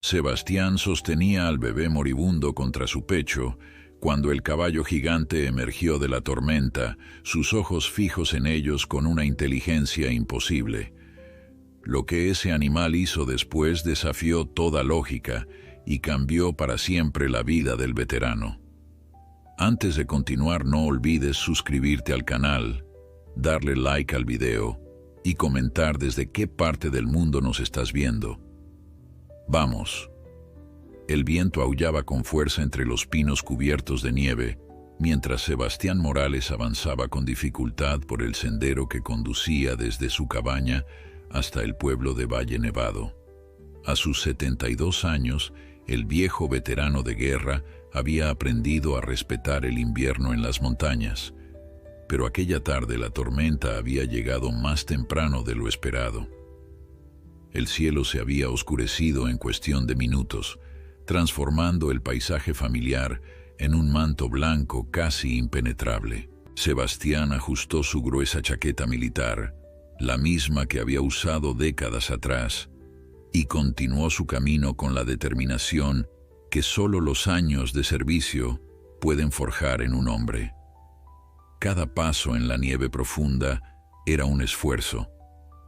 Sebastián sostenía al bebé moribundo contra su pecho cuando el caballo gigante emergió de la tormenta, sus ojos fijos en ellos con una inteligencia imposible. Lo que ese animal hizo después desafió toda lógica y cambió para siempre la vida del veterano. Antes de continuar, no olvides suscribirte al canal, darle like al video y comentar desde qué parte del mundo nos estás viendo. Vamos. El viento aullaba con fuerza entre los pinos cubiertos de nieve, mientras Sebastián Morales avanzaba con dificultad por el sendero que conducía desde su cabaña hasta el pueblo de Valle Nevado. A sus 72 años, el viejo veterano de guerra había aprendido a respetar el invierno en las montañas, pero aquella tarde la tormenta había llegado más temprano de lo esperado. El cielo se había oscurecido en cuestión de minutos, transformando el paisaje familiar en un manto blanco casi impenetrable. Sebastián ajustó su gruesa chaqueta militar, la misma que había usado décadas atrás, y continuó su camino con la determinación que solo los años de servicio pueden forjar en un hombre. Cada paso en la nieve profunda era un esfuerzo,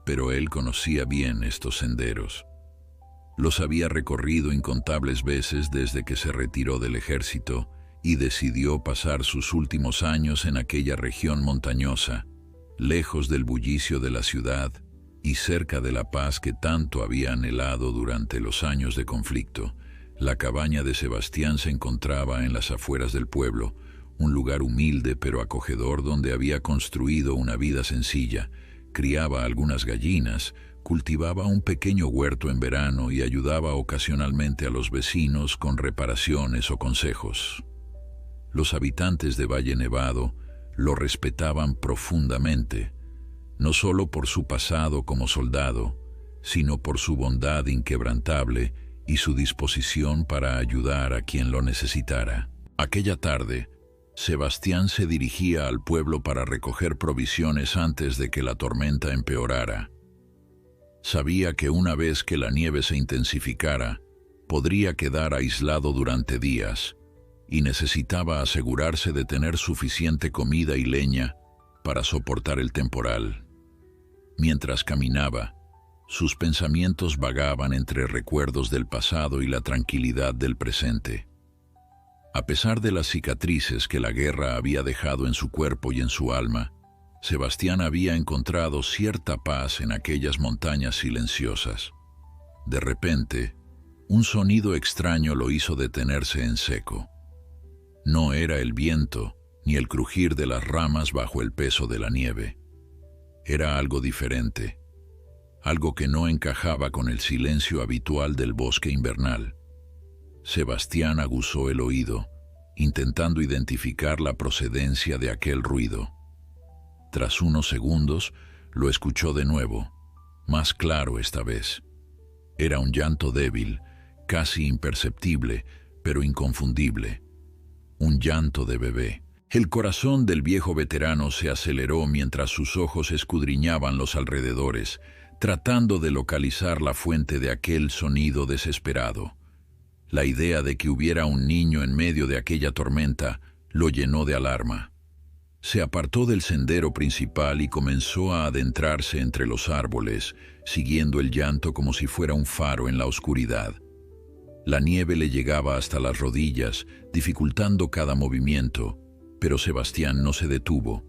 pero él conocía bien estos senderos. Los había recorrido incontables veces desde que se retiró del ejército y decidió pasar sus últimos años en aquella región montañosa, lejos del bullicio de la ciudad y cerca de la paz que tanto había anhelado durante los años de conflicto. La cabaña de Sebastián se encontraba en las afueras del pueblo, un lugar humilde pero acogedor donde había construido una vida sencilla. Criaba algunas gallinas, cultivaba un pequeño huerto en verano y ayudaba ocasionalmente a los vecinos con reparaciones o consejos. Los habitantes de Valle Nevado lo respetaban profundamente, no solo por su pasado como soldado, sino por su bondad inquebrantable y su disposición para ayudar a quien lo necesitara. Aquella tarde, Sebastián se dirigía al pueblo para recoger provisiones antes de que la tormenta empeorara. Sabía que una vez que la nieve se intensificara, podría quedar aislado durante días, y necesitaba asegurarse de tener suficiente comida y leña para soportar el temporal. Mientras caminaba, sus pensamientos vagaban entre recuerdos del pasado y la tranquilidad del presente. A pesar de las cicatrices que la guerra había dejado en su cuerpo y en su alma, Sebastián había encontrado cierta paz en aquellas montañas silenciosas. De repente, un sonido extraño lo hizo detenerse en seco. No era el viento ni el crujir de las ramas bajo el peso de la nieve. Era algo diferente, algo que no encajaba con el silencio habitual del bosque invernal. Sebastián aguzó el oído, intentando identificar la procedencia de aquel ruido. Tras unos segundos, lo escuchó de nuevo, más claro esta vez. Era un llanto débil, casi imperceptible, pero inconfundible. Un llanto de bebé. El corazón del viejo veterano se aceleró mientras sus ojos escudriñaban los alrededores, tratando de localizar la fuente de aquel sonido desesperado. La idea de que hubiera un niño en medio de aquella tormenta lo llenó de alarma. Se apartó del sendero principal y comenzó a adentrarse entre los árboles, siguiendo el llanto como si fuera un faro en la oscuridad. La nieve le llegaba hasta las rodillas, dificultando cada movimiento, pero Sebastián no se detuvo.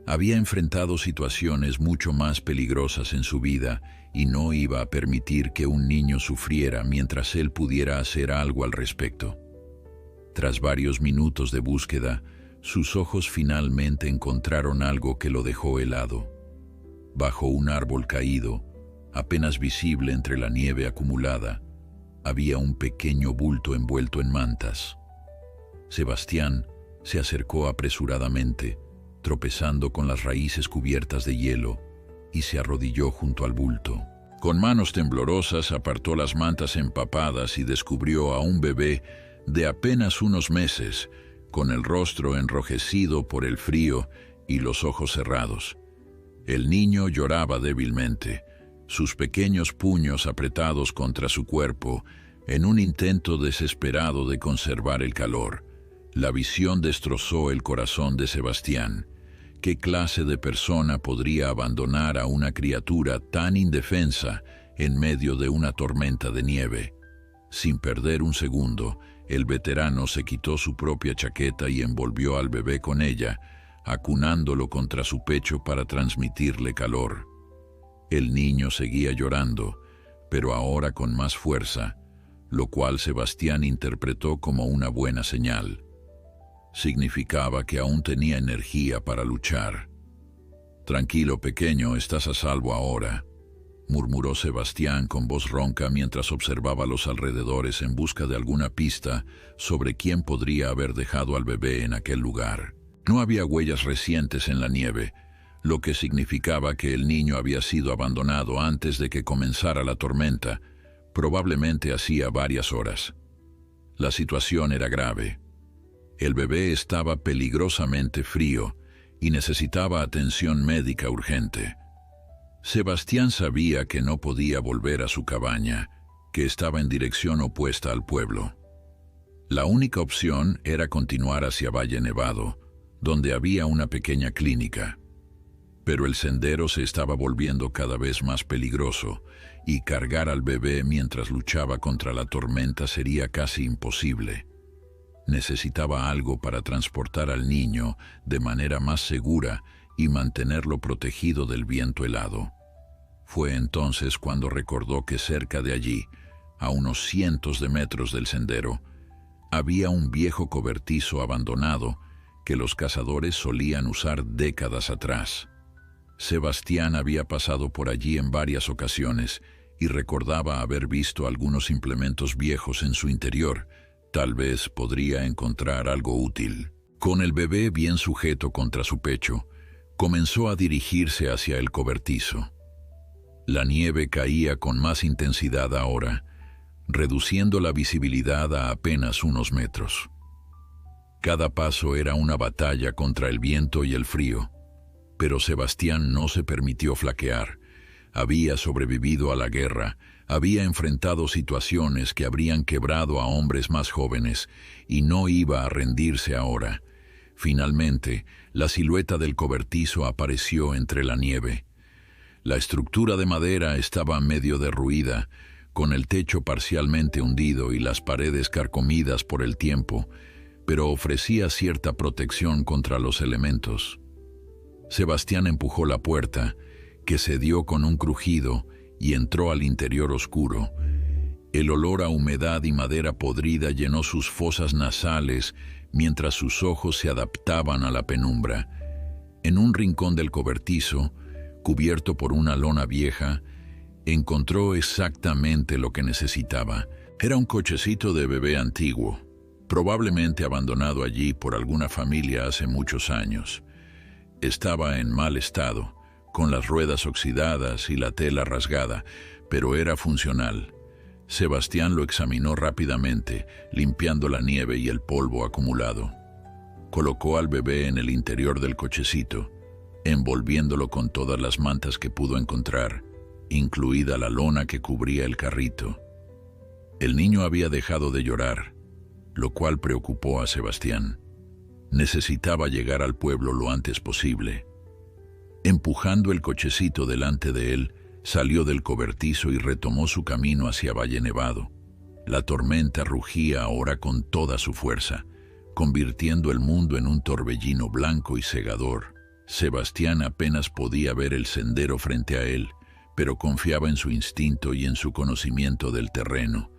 Había enfrentado situaciones mucho más peligrosas en su vida y no iba a permitir que un niño sufriera mientras él pudiera hacer algo al respecto. Tras varios minutos de búsqueda, sus ojos finalmente encontraron algo que lo dejó helado. Bajo un árbol caído, apenas visible entre la nieve acumulada, había un pequeño bulto envuelto en mantas. Sebastián se acercó apresuradamente, tropezando con las raíces cubiertas de hielo, y se arrodilló junto al bulto. Con manos temblorosas apartó las mantas empapadas y descubrió a un bebé de apenas unos meses, con el rostro enrojecido por el frío y los ojos cerrados. El niño lloraba débilmente, sus pequeños puños apretados contra su cuerpo, en un intento desesperado de conservar el calor. La visión destrozó el corazón de Sebastián. ¿Qué clase de persona podría abandonar a una criatura tan indefensa en medio de una tormenta de nieve? Sin perder un segundo, el veterano se quitó su propia chaqueta y envolvió al bebé con ella, acunándolo contra su pecho para transmitirle calor. El niño seguía llorando, pero ahora con más fuerza, lo cual Sebastián interpretó como una buena señal. Significaba que aún tenía energía para luchar. «Tranquilo, pequeño, estás a salvo ahora», murmuró Sebastián con voz ronca mientras observaba los alrededores en busca de alguna pista sobre quién podría haber dejado al bebé en aquel lugar. No había huellas recientes en la nieve, lo que significaba que el niño había sido abandonado antes de que comenzara la tormenta, probablemente hacía varias horas. La situación era grave. El bebé estaba peligrosamente frío y necesitaba atención médica urgente. Sebastián sabía que no podía volver a su cabaña, que estaba en dirección opuesta al pueblo. La única opción era continuar hacia Valle Nevado, donde había una pequeña clínica. Pero el sendero se estaba volviendo cada vez más peligroso y cargar al bebé mientras luchaba contra la tormenta sería casi imposible. Necesitaba algo para transportar al niño de manera más segura y mantenerlo protegido del viento helado. Fue entonces cuando recordó que cerca de allí, a unos cientos de metros del sendero, había un viejo cobertizo abandonado que los cazadores solían usar décadas atrás. Sebastián había pasado por allí en varias ocasiones y recordaba haber visto algunos implementos viejos en su interior. Tal vez podría encontrar algo útil. Con el bebé bien sujeto contra su pecho, comenzó a dirigirse hacia el cobertizo. La nieve caía con más intensidad ahora, reduciendo la visibilidad a apenas unos metros. Cada paso era una batalla contra el viento y el frío, pero Sebastián no se permitió flaquear. Había sobrevivido a la guerra, había enfrentado situaciones que habrían quebrado a hombres más jóvenes y no iba a rendirse ahora. Finalmente, la silueta del cobertizo apareció entre la nieve. La estructura de madera estaba medio derruida, con el techo parcialmente hundido y las paredes carcomidas por el tiempo, pero ofrecía cierta protección contra los elementos. Sebastián empujó la puerta, que cedió con un crujido, y entró al interior oscuro. El olor a humedad y madera podrida llenó sus fosas nasales mientras sus ojos se adaptaban a la penumbra. En un rincón del cobertizo, cubierto por una lona vieja, encontró exactamente lo que necesitaba. Era un cochecito de bebé antiguo, probablemente abandonado allí por alguna familia hace muchos años. Estaba en mal estado, con las ruedas oxidadas y la tela rasgada, pero era funcional. Sebastián lo examinó rápidamente, limpiando la nieve y el polvo acumulado. Colocó al bebé en el interior del cochecito, envolviéndolo con todas las mantas que pudo encontrar, incluida la lona que cubría el carrito. El niño había dejado de llorar, lo cual preocupó a Sebastián. Necesitaba llegar al pueblo lo antes posible. Empujando el cochecito delante de él, salió del cobertizo y retomó su camino hacia Valle Nevado. La tormenta rugía ahora con toda su fuerza, convirtiendo el mundo en un torbellino blanco y cegador. Sebastián apenas podía ver el sendero frente a él, pero confiaba en su instinto y en su conocimiento del terreno.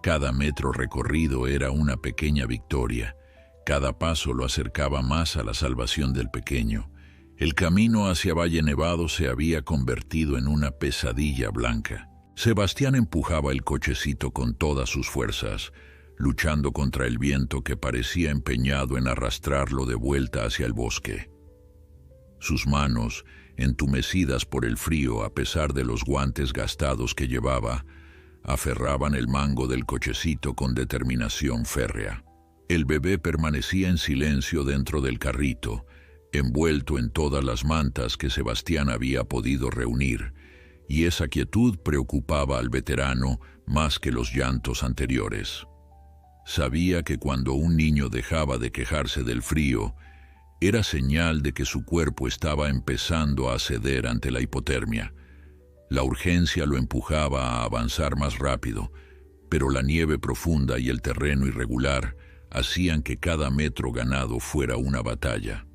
Cada metro recorrido era una pequeña victoria. Cada paso lo acercaba más a la salvación del pequeño. El camino hacia Valle Nevado se había convertido en una pesadilla blanca. Sebastián empujaba el cochecito con todas sus fuerzas, luchando contra el viento que parecía empeñado en arrastrarlo de vuelta hacia el bosque. Sus manos, entumecidas por el frío a pesar de los guantes gastados que llevaba, aferraban el mango del cochecito con determinación férrea. El bebé permanecía en silencio dentro del carrito, envuelto en todas las mantas que Sebastián había podido reunir, y esa quietud preocupaba al veterano más que los llantos anteriores. Sabía que cuando un niño dejaba de quejarse del frío, era señal de que su cuerpo estaba empezando a ceder ante la hipotermia. La urgencia lo empujaba a avanzar más rápido, pero la nieve profunda y el terreno irregular hacían que cada metro ganado fuera una batalla.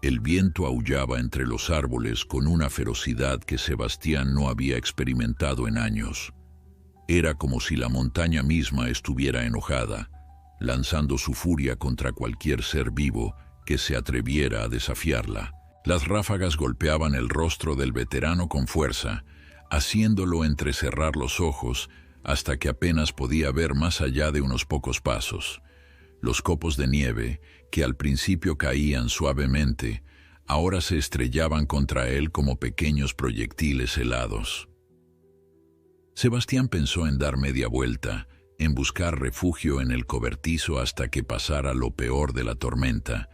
El viento aullaba entre los árboles con una ferocidad que Sebastián no había experimentado en años. Era como si la montaña misma estuviera enojada, lanzando su furia contra cualquier ser vivo que se atreviera a desafiarla. Las ráfagas golpeaban el rostro del veterano con fuerza, haciéndolo entrecerrar los ojos hasta que apenas podía ver más allá de unos pocos pasos. Los copos de nieve, que al principio caían suavemente, ahora se estrellaban contra él como pequeños proyectiles helados. Sebastián pensó en dar media vuelta, en buscar refugio en el cobertizo hasta que pasara lo peor de la tormenta,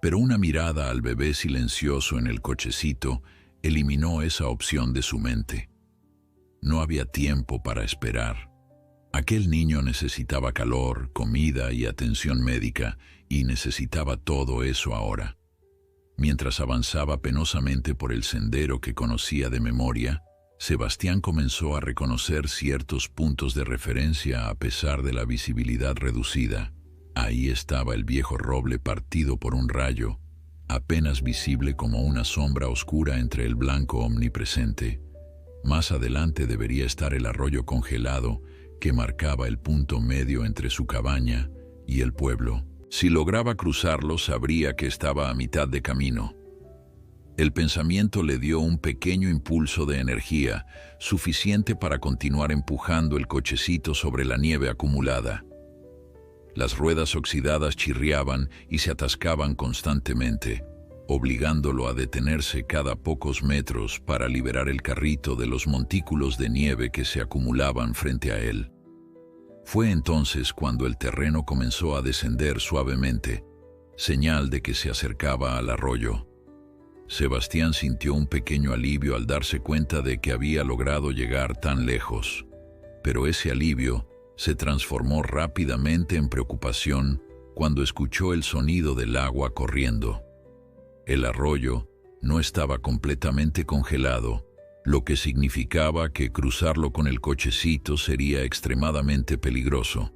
pero una mirada al bebé silencioso en el cochecito eliminó esa opción de su mente. No había tiempo para esperar. Aquel niño necesitaba calor, comida y atención médica, y necesitaba todo eso ahora. Mientras avanzaba penosamente por el sendero que conocía de memoria, Sebastián comenzó a reconocer ciertos puntos de referencia a pesar de la visibilidad reducida. Ahí estaba el viejo roble partido por un rayo, apenas visible como una sombra oscura entre el blanco omnipresente. Más adelante debería estar el arroyo congelado que marcaba el punto medio entre su cabaña y el pueblo. Si lograba cruzarlo, sabría que estaba a mitad de camino. El pensamiento le dio un pequeño impulso de energía, suficiente para continuar empujando el cochecito sobre la nieve acumulada. Las ruedas oxidadas chirriaban y se atascaban constantemente, obligándolo a detenerse cada pocos metros para liberar el carrito de los montículos de nieve que se acumulaban frente a él. Fue entonces cuando el terreno comenzó a descender suavemente, señal de que se acercaba al arroyo. Sebastián sintió un pequeño alivio al darse cuenta de que había logrado llegar tan lejos, pero ese alivio se transformó rápidamente en preocupación cuando escuchó el sonido del agua corriendo. El arroyo no estaba completamente congelado, lo que significaba que cruzarlo con el cochecito sería extremadamente peligroso.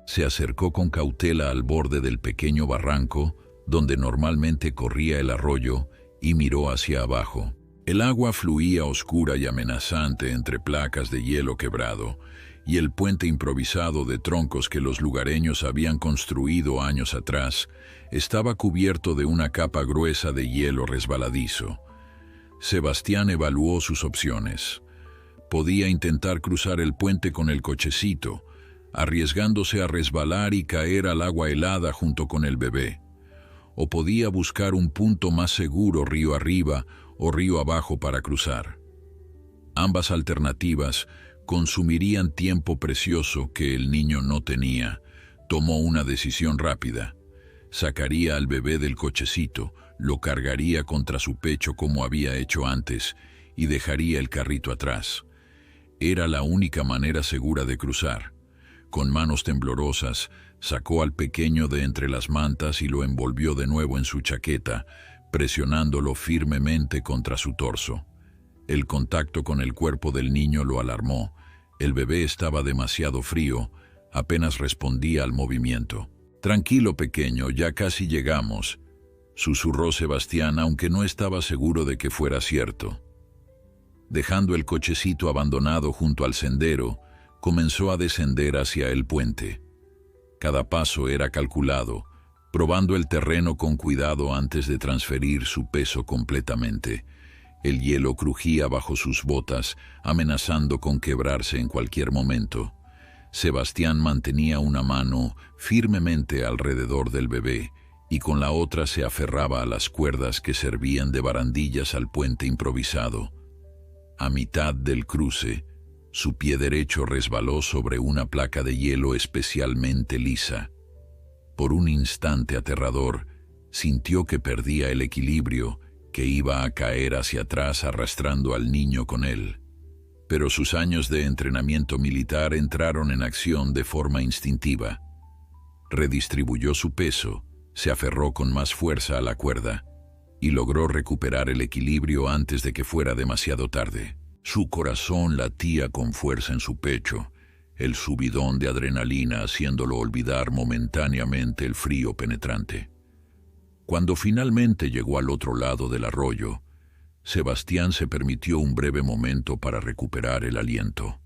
Se acercó con cautela al borde del pequeño barranco, donde normalmente corría el arroyo, y miró hacia abajo. El agua fluía oscura y amenazante entre placas de hielo quebrado, y el puente improvisado de troncos que los lugareños habían construido años atrás estaba cubierto de una capa gruesa de hielo resbaladizo. Sebastián evaluó sus opciones. Podía intentar cruzar el puente con el cochecito, arriesgándose a resbalar y caer al agua helada junto con el bebé. O podía buscar un punto más seguro río arriba o río abajo para cruzar. Ambas alternativas consumirían tiempo precioso que el niño no tenía. Tomó una decisión rápida. Sacaría al bebé del cochecito, lo cargaría contra su pecho como había hecho antes y dejaría el carrito atrás. Era la única manera segura de cruzar. Con manos temblorosas, sacó al pequeño de entre las mantas y lo envolvió de nuevo en su chaqueta, presionándolo firmemente contra su torso. El contacto con el cuerpo del niño lo alarmó. El bebé estaba demasiado frío, apenas respondía al movimiento. «Tranquilo, pequeño, ya casi llegamos», susurró Sebastián, aunque no estaba seguro de que fuera cierto. Dejando el cochecito abandonado junto al sendero, comenzó a descender hacia el puente. Cada paso era calculado, probando el terreno con cuidado antes de transferir su peso completamente. El hielo crujía bajo sus botas, amenazando con quebrarse en cualquier momento. Sebastián mantenía una mano firmemente alrededor del bebé y con la otra se aferraba a las cuerdas que servían de barandillas al puente improvisado. A mitad del cruce, su pie derecho resbaló sobre una placa de hielo especialmente lisa. Por un instante aterrador, sintió que perdía el equilibrio, que iba a caer hacia atrás arrastrando al niño con él. Pero sus años de entrenamiento militar entraron en acción de forma instintiva. Redistribuyó su peso, se aferró con más fuerza a la cuerda y logró recuperar el equilibrio antes de que fuera demasiado tarde. Su corazón latía con fuerza en su pecho, el subidón de adrenalina haciéndolo olvidar momentáneamente el frío penetrante. Cuando finalmente llegó al otro lado del arroyo, Sebastián se permitió un breve momento para recuperar el aliento.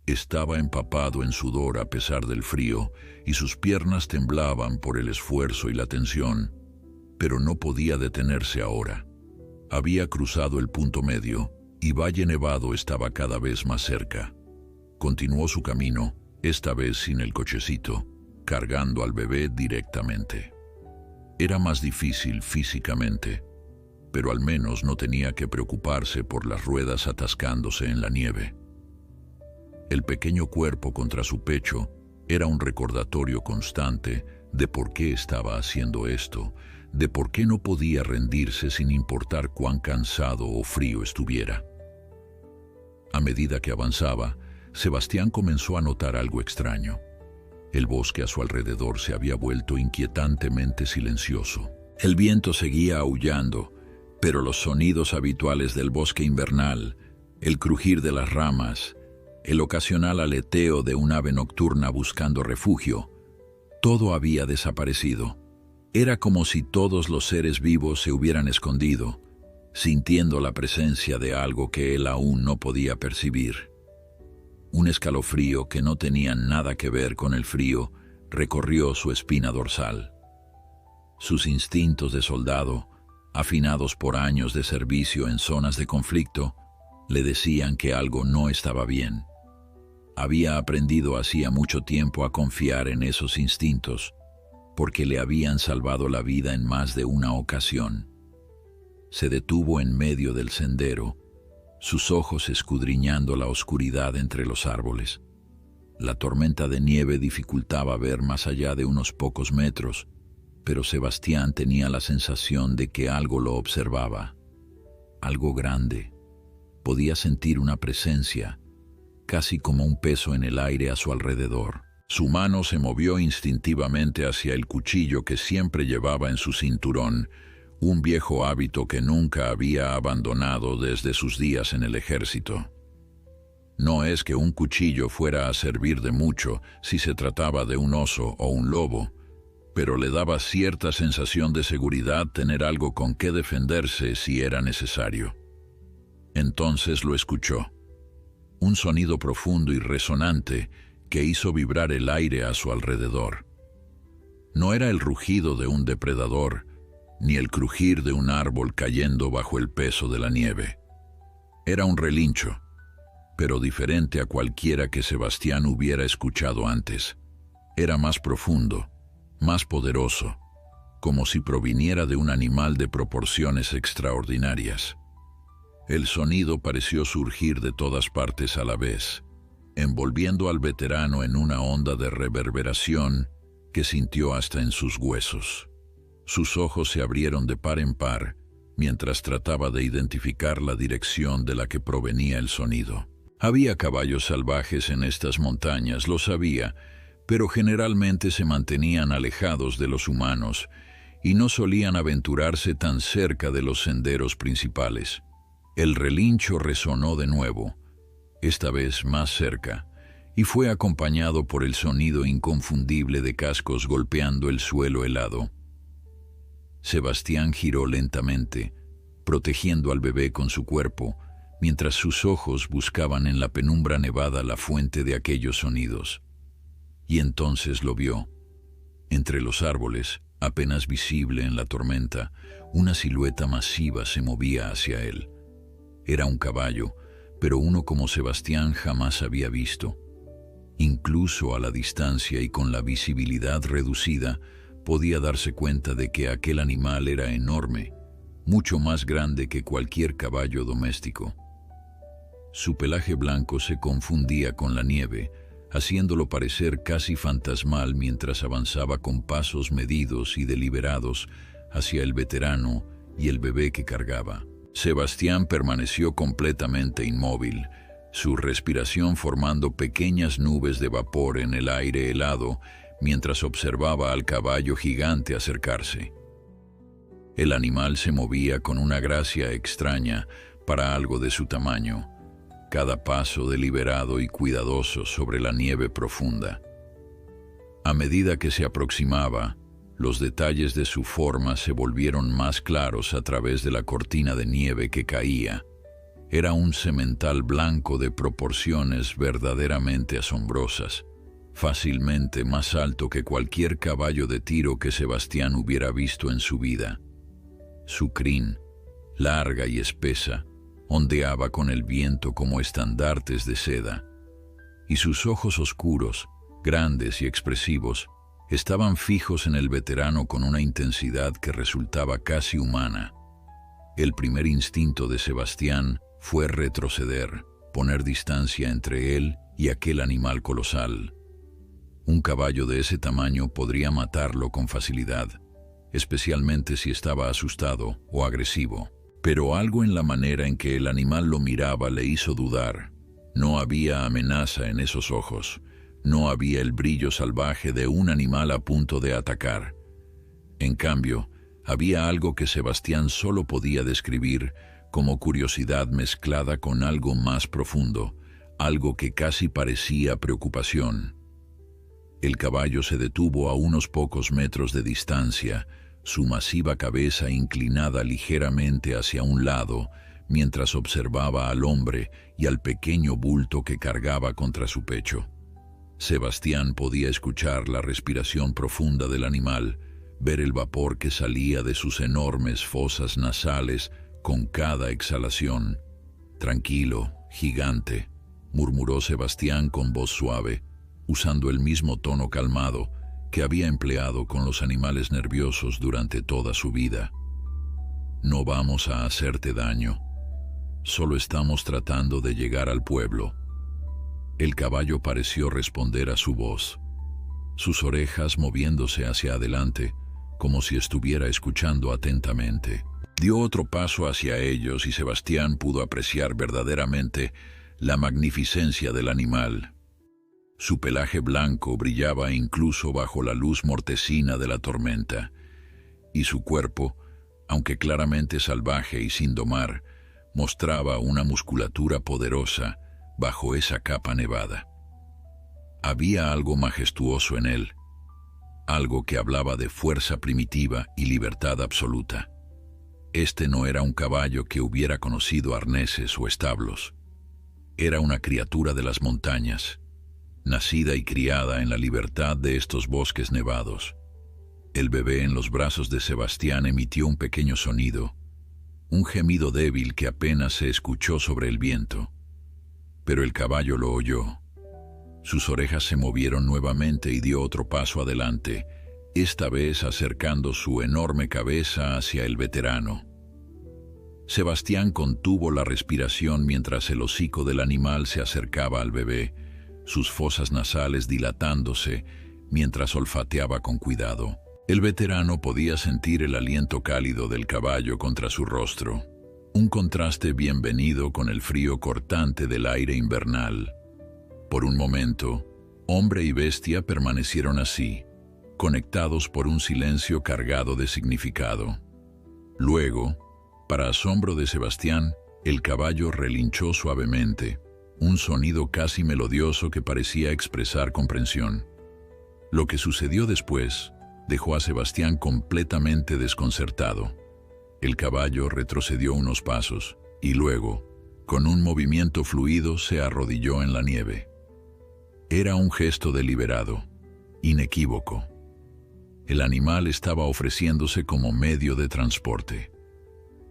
Estaba empapado en sudor a pesar del frío y sus piernas temblaban por el esfuerzo y la tensión, pero no podía detenerse ahora. Había cruzado el punto medio y Valle Nevado estaba cada vez más cerca. Continuó su camino, esta vez sin el cochecito, cargando al bebé directamente. Era más difícil físicamente, pero al menos no tenía que preocuparse por las ruedas atascándose en la nieve. El pequeño cuerpo contra su pecho era un recordatorio constante de por qué estaba haciendo esto, de por qué no podía rendirse sin importar cuán cansado o frío estuviera. A medida que avanzaba, Sebastián comenzó a notar algo extraño. El bosque a su alrededor se había vuelto inquietantemente silencioso. El viento seguía aullando, pero los sonidos habituales del bosque invernal, el crujir de las ramas, el ocasional aleteo de un ave nocturna buscando refugio, todo había desaparecido. Era como si todos los seres vivos se hubieran escondido, sintiendo la presencia de algo que él aún no podía percibir. Un escalofrío que no tenía nada que ver con el frío recorrió su espina dorsal. Sus instintos de soldado, afinados por años de servicio en zonas de conflicto, le decían que algo no estaba bien. Había aprendido hacía mucho tiempo a confiar en esos instintos, porque le habían salvado la vida en más de una ocasión. Se detuvo en medio del sendero, sus ojos escudriñando la oscuridad entre los árboles. La tormenta de nieve dificultaba ver más allá de unos pocos metros, pero Sebastián tenía la sensación de que algo lo observaba. Algo grande. Podía sentir una presencia, casi como un peso en el aire a su alrededor. Su mano se movió instintivamente hacia el cuchillo que siempre llevaba en su cinturón, un viejo hábito que nunca había abandonado desde sus días en el ejército. No es que un cuchillo fuera a servir de mucho si se trataba de un oso o un lobo, pero le daba cierta sensación de seguridad tener algo con qué defenderse si era necesario. Entonces lo escuchó. Un sonido profundo y resonante que hizo vibrar el aire a su alrededor. No era el rugido de un depredador, ni el crujir de un árbol cayendo bajo el peso de la nieve. Era un relincho, pero diferente a cualquiera que Sebastián hubiera escuchado antes. Era más profundo, más poderoso, como si proviniera de un animal de proporciones extraordinarias. El sonido pareció surgir de todas partes a la vez, envolviendo al veterano en una onda de reverberación que sintió hasta en sus huesos. Sus ojos se abrieron de par en par mientras trataba de identificar la dirección de la que provenía el sonido. Había caballos salvajes en estas montañas, lo sabía, pero generalmente se mantenían alejados de los humanos y no solían aventurarse tan cerca de los senderos principales. El relincho resonó de nuevo, esta vez más cerca, y fue acompañado por el sonido inconfundible de cascos golpeando el suelo helado. Sebastián giró lentamente, protegiendo al bebé con su cuerpo, mientras sus ojos buscaban en la penumbra nevada la fuente de aquellos sonidos. Y entonces lo vio. Entre los árboles, apenas visible en la tormenta, una silueta masiva se movía hacia él. Era un caballo, pero uno como Sebastián jamás había visto. Incluso a la distancia y con la visibilidad reducida, podía darse cuenta de que aquel animal era enorme, mucho más grande que cualquier caballo doméstico. Su pelaje blanco se confundía con la nieve, haciéndolo parecer casi fantasmal mientras avanzaba con pasos medidos y deliberados hacia el veterano y el bebé que cargaba. Sebastián permaneció completamente inmóvil, su respiración formando pequeñas nubes de vapor en el aire helado mientras observaba al caballo gigante acercarse. El animal se movía con una gracia extraña para algo de su tamaño, cada paso deliberado y cuidadoso sobre la nieve profunda. A medida que se aproximaba, los detalles de su forma se volvieron más claros a través de la cortina de nieve que caía. Era un semental blanco de proporciones verdaderamente asombrosas, fácilmente más alto que cualquier caballo de tiro que Sebastián hubiera visto en su vida. Su crin, larga y espesa, ondeaba con el viento como estandartes de seda, y sus ojos oscuros, grandes y expresivos, estaban fijos en el veterano con una intensidad que resultaba casi humana. El primer instinto de Sebastián fue retroceder, poner distancia entre él y aquel animal colosal. Un caballo de ese tamaño podría matarlo con facilidad, especialmente si estaba asustado o agresivo. Pero algo en la manera en que el animal lo miraba le hizo dudar. No había amenaza en esos ojos. No había el brillo salvaje de un animal a punto de atacar. En cambio, había algo que Sebastián solo podía describir como curiosidad mezclada con algo más profundo, algo que casi parecía preocupación. El caballo se detuvo a unos pocos metros de distancia, su masiva cabeza inclinada ligeramente hacia un lado, mientras observaba al hombre y al pequeño bulto que cargaba contra su pecho. Sebastián podía escuchar la respiración profunda del animal, ver el vapor que salía de sus enormes fosas nasales con cada exhalación. «Tranquilo, gigante», murmuró Sebastián con voz suave, usando el mismo tono calmado que había empleado con los animales nerviosos durante toda su vida. «No vamos a hacerte daño. Solo estamos tratando de llegar al pueblo». El caballo pareció responder a su voz, sus orejas moviéndose hacia adelante, como si estuviera escuchando atentamente. Dio otro paso hacia ellos y Sebastián pudo apreciar verdaderamente la magnificencia del animal. Su pelaje blanco brillaba incluso bajo la luz mortecina de la tormenta, y su cuerpo, aunque claramente salvaje y sin domar, mostraba una musculatura poderosa bajo esa capa nevada. Había algo majestuoso en él, algo que hablaba de fuerza primitiva y libertad absoluta. Este no era un caballo que hubiera conocido arneses o establos. Era una criatura de las montañas, nacida y criada en la libertad de estos bosques nevados. El bebé en los brazos de Sebastián emitió un pequeño sonido, un gemido débil que apenas se escuchó sobre el viento. Pero el caballo lo oyó. Sus orejas se movieron nuevamente y dio otro paso adelante, esta vez acercando su enorme cabeza hacia el veterano. Sebastián contuvo la respiración mientras el hocico del animal se acercaba al bebé, sus fosas nasales dilatándose mientras olfateaba con cuidado. El veterano podía sentir el aliento cálido del caballo contra su rostro, un contraste bienvenido con el frío cortante del aire invernal. Por un momento, hombre y bestia permanecieron así, conectados por un silencio cargado de significado. Luego, para asombro de Sebastián, el caballo relinchó suavemente, un sonido casi melodioso que parecía expresar comprensión. Lo que sucedió después dejó a Sebastián completamente desconcertado. El caballo retrocedió unos pasos y luego, con un movimiento fluido, se arrodilló en la nieve. Era un gesto deliberado, inequívoco. El animal estaba ofreciéndose como medio de transporte.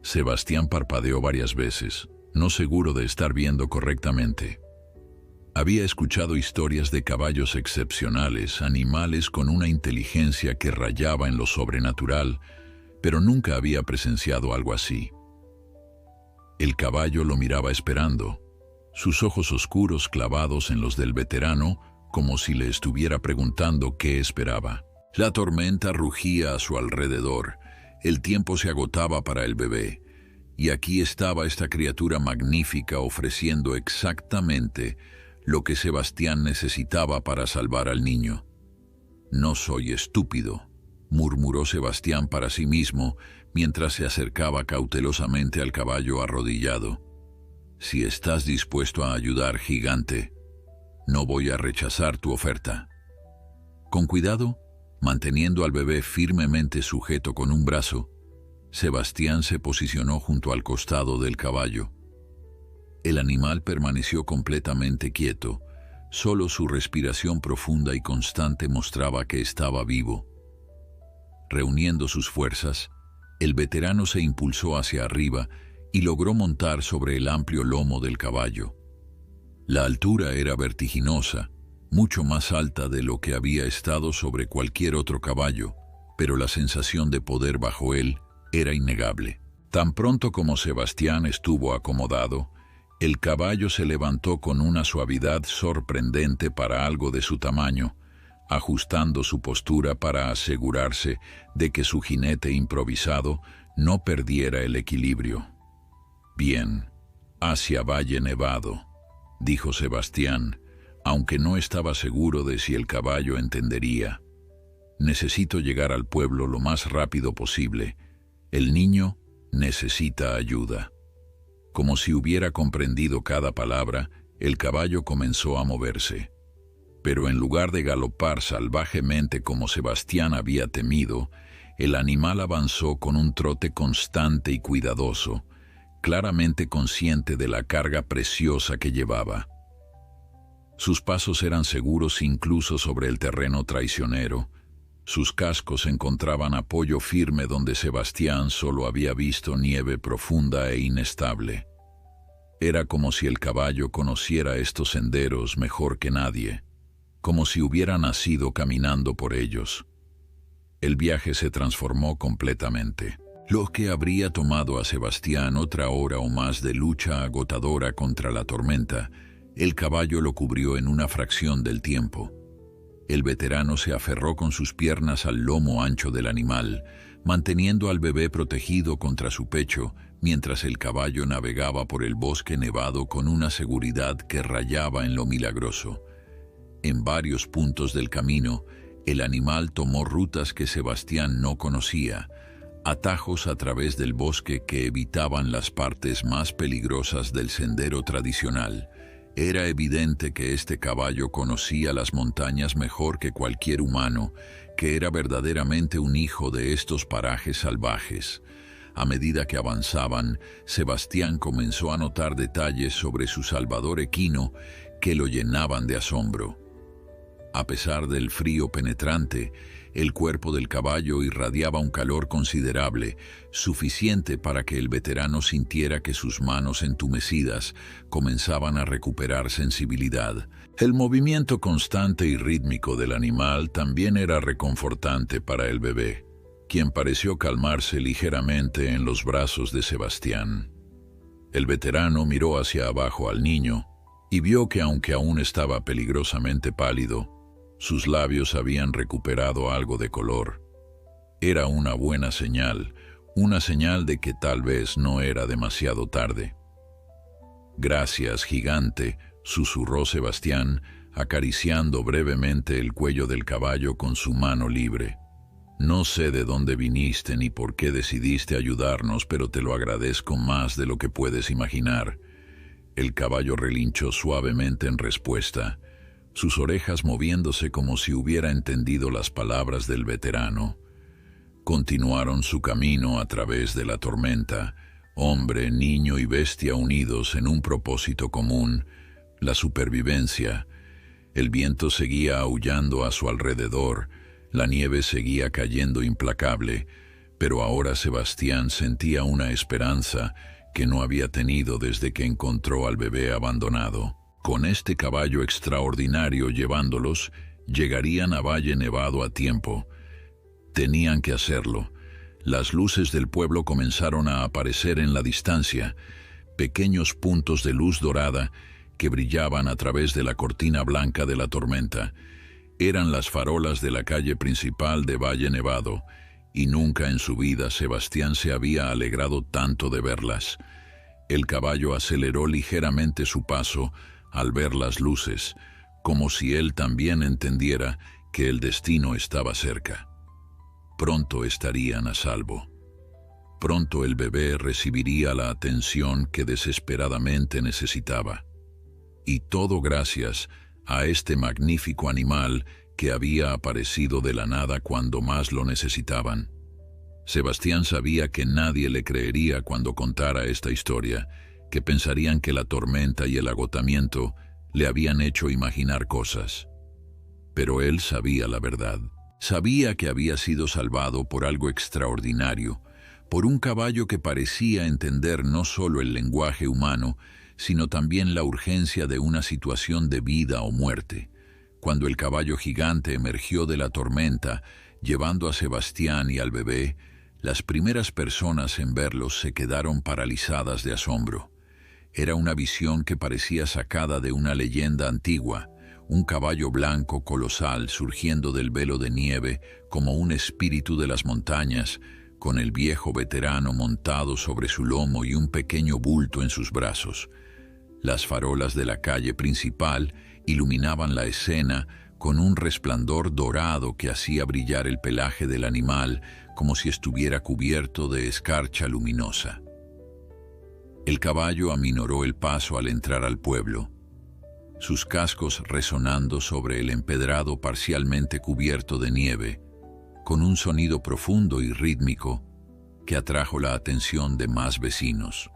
Sebastián parpadeó varias veces, no seguro de estar viendo correctamente. Había escuchado historias de caballos excepcionales, animales con una inteligencia que rayaba en lo sobrenatural, pero nunca había presenciado algo así. El caballo lo miraba esperando, sus ojos oscuros clavados en los del veterano, como si le estuviera preguntando qué esperaba. La tormenta rugía a su alrededor, El tiempo se agotaba para el bebé, y aquí estaba esta criatura magnífica ofreciendo exactamente lo que Sebastián necesitaba para salvar al niño. «No soy estúpido», murmuró Sebastián para sí mismo mientras se acercaba cautelosamente al caballo arrodillado. «Si estás dispuesto a ayudar, gigante, no voy a rechazar tu oferta». Con cuidado, manteniendo al bebé firmemente sujeto con un brazo, Sebastián se posicionó junto al costado del caballo. El animal permaneció completamente quieto, solo su respiración profunda y constante mostraba que estaba vivo. Reuniendo sus fuerzas, el veterano se impulsó hacia arriba y logró montar sobre el amplio lomo del caballo. La altura era vertiginosa, mucho más alta de lo que había estado sobre cualquier otro caballo, pero la sensación de poder bajo él era innegable. Tan pronto como Sebastián estuvo acomodado, el caballo se levantó con una suavidad sorprendente para algo de su tamaño, ajustando su postura para asegurarse de que su jinete improvisado no perdiera el equilibrio. «Bien, hacia Valle Nevado», dijo Sebastián, aunque no estaba seguro de si el caballo entendería. «Necesito llegar al pueblo lo más rápido posible. El niño necesita ayuda». Como si hubiera comprendido cada palabra, el caballo comenzó a moverse. Pero en lugar de galopar salvajemente como Sebastián había temido, el animal avanzó con un trote constante y cuidadoso, claramente consciente de la carga preciosa que llevaba. Sus pasos eran seguros incluso sobre el terreno traicionero. Sus cascos encontraban apoyo firme donde Sebastián solo había visto nieve profunda e inestable. Era como si el caballo conociera estos senderos mejor que nadie, como si hubiera nacido caminando por ellos. El viaje se transformó completamente. Lo que habría tomado a Sebastián otra hora o más de lucha agotadora contra la tormenta, el caballo lo cubrió en una fracción del tiempo. El veterano se aferró con sus piernas al lomo ancho del animal, manteniendo al bebé protegido contra su pecho, mientras el caballo navegaba por el bosque nevado con una seguridad que rayaba en lo milagroso. En varios puntos del camino, el animal tomó rutas que Sebastián no conocía, atajos a través del bosque que evitaban las partes más peligrosas del sendero tradicional. Era evidente que este caballo conocía las montañas mejor que cualquier humano, que era verdaderamente un hijo de estos parajes salvajes. A medida que avanzaban, Sebastián comenzó a notar detalles sobre su salvador equino que lo llenaban de asombro. A pesar del frío penetrante, el cuerpo del caballo irradiaba un calor considerable, suficiente para que el veterano sintiera que sus manos entumecidas comenzaban a recuperar sensibilidad. El movimiento constante y rítmico del animal también era reconfortante para el bebé, quien pareció calmarse ligeramente en los brazos de Sebastián. El veterano miró hacia abajo al niño y vio que aunque aún estaba peligrosamente pálido, sus labios habían recuperado algo de color. Era una buena señal, una señal de que tal vez no era demasiado tarde. «Gracias, gigante», susurró Sebastián, acariciando brevemente el cuello del caballo con su mano libre. «No sé de dónde viniste ni por qué decidiste ayudarnos, pero te lo agradezco más de lo que puedes imaginar». El caballo relinchó suavemente en respuesta, sus orejas moviéndose como si hubiera entendido las palabras del veterano. Continuaron su camino a través de la tormenta, hombre, niño y bestia unidos en un propósito común, la supervivencia. El viento seguía aullando a su alrededor, la nieve seguía cayendo implacable, pero ahora Sebastián sentía una esperanza que no había tenido desde que encontró al bebé abandonado. Con este caballo extraordinario llevándolos, llegarían a Valle Nevado a tiempo. Tenían que hacerlo. Las luces del pueblo comenzaron a aparecer en la distancia, pequeños puntos de luz dorada que brillaban a través de la cortina blanca de la tormenta. Eran las farolas de la calle principal de Valle Nevado, y nunca en su vida Sebastián se había alegrado tanto de verlas. El caballo aceleró ligeramente su paso al ver las luces, como si él también entendiera que el destino estaba cerca. Pronto estarían a salvo. Pronto el bebé recibiría la atención que desesperadamente necesitaba. Y todo gracias a este magnífico animal que había aparecido de la nada cuando más lo necesitaban. Sebastián sabía que nadie le creería cuando contara esta historia, que pensarían que la tormenta y el agotamiento le habían hecho imaginar cosas. Pero él sabía la verdad. Sabía que había sido salvado por algo extraordinario, por un caballo que parecía entender no solo el lenguaje humano, sino también la urgencia de una situación de vida o muerte. Cuando el caballo gigante emergió de la tormenta, llevando a Sebastián y al bebé, las primeras personas en verlos se quedaron paralizadas de asombro. Era una visión que parecía sacada de una leyenda antigua, un caballo blanco colosal surgiendo del velo de nieve como un espíritu de las montañas, con el viejo veterano montado sobre su lomo y un pequeño bulto en sus brazos. Las farolas de la calle principal iluminaban la escena con un resplandor dorado que hacía brillar el pelaje del animal como si estuviera cubierto de escarcha luminosa. El caballo aminoró el paso al entrar al pueblo, sus cascos resonando sobre el empedrado parcialmente cubierto de nieve, con un sonido profundo y rítmico que atrajo la atención de más vecinos.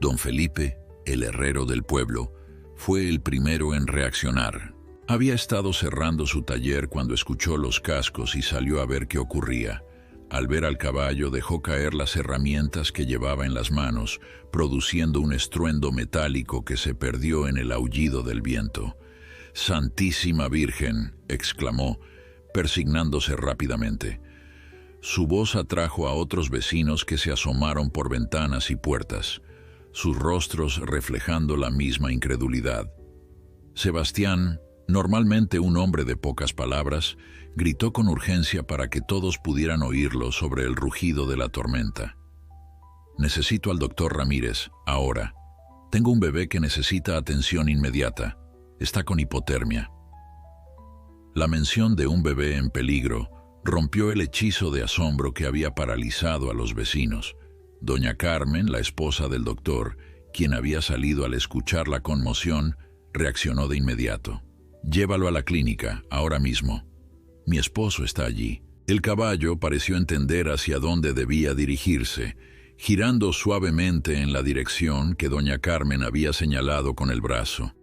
Don Felipe, el herrero del pueblo, fue el primero en reaccionar. Había estado cerrando su taller cuando escuchó los cascos y salió a ver qué ocurría. Al ver al caballo dejó caer las herramientas que llevaba en las manos, produciendo un estruendo metálico que se perdió en el aullido del viento. «¡Santísima Virgen!», exclamó, persignándose rápidamente. Su voz atrajo a otros vecinos que se asomaron por ventanas y puertas, sus rostros reflejando la misma incredulidad. Sebastián, normalmente un hombre de pocas palabras, gritó con urgencia para que todos pudieran oírlo sobre el rugido de la tormenta. «Necesito al doctor Ramírez, ahora. Tengo un bebé que necesita atención inmediata. Está con hipotermia». La mención de un bebé en peligro rompió el hechizo de asombro que había paralizado a los vecinos. Doña Carmen, la esposa del doctor, quien había salido al escuchar la conmoción, reaccionó de inmediato. «Llévalo a la clínica, ahora mismo. Mi esposo está allí». El caballo pareció entender hacia dónde debía dirigirse, girando suavemente en la dirección que doña Carmen había señalado con el brazo.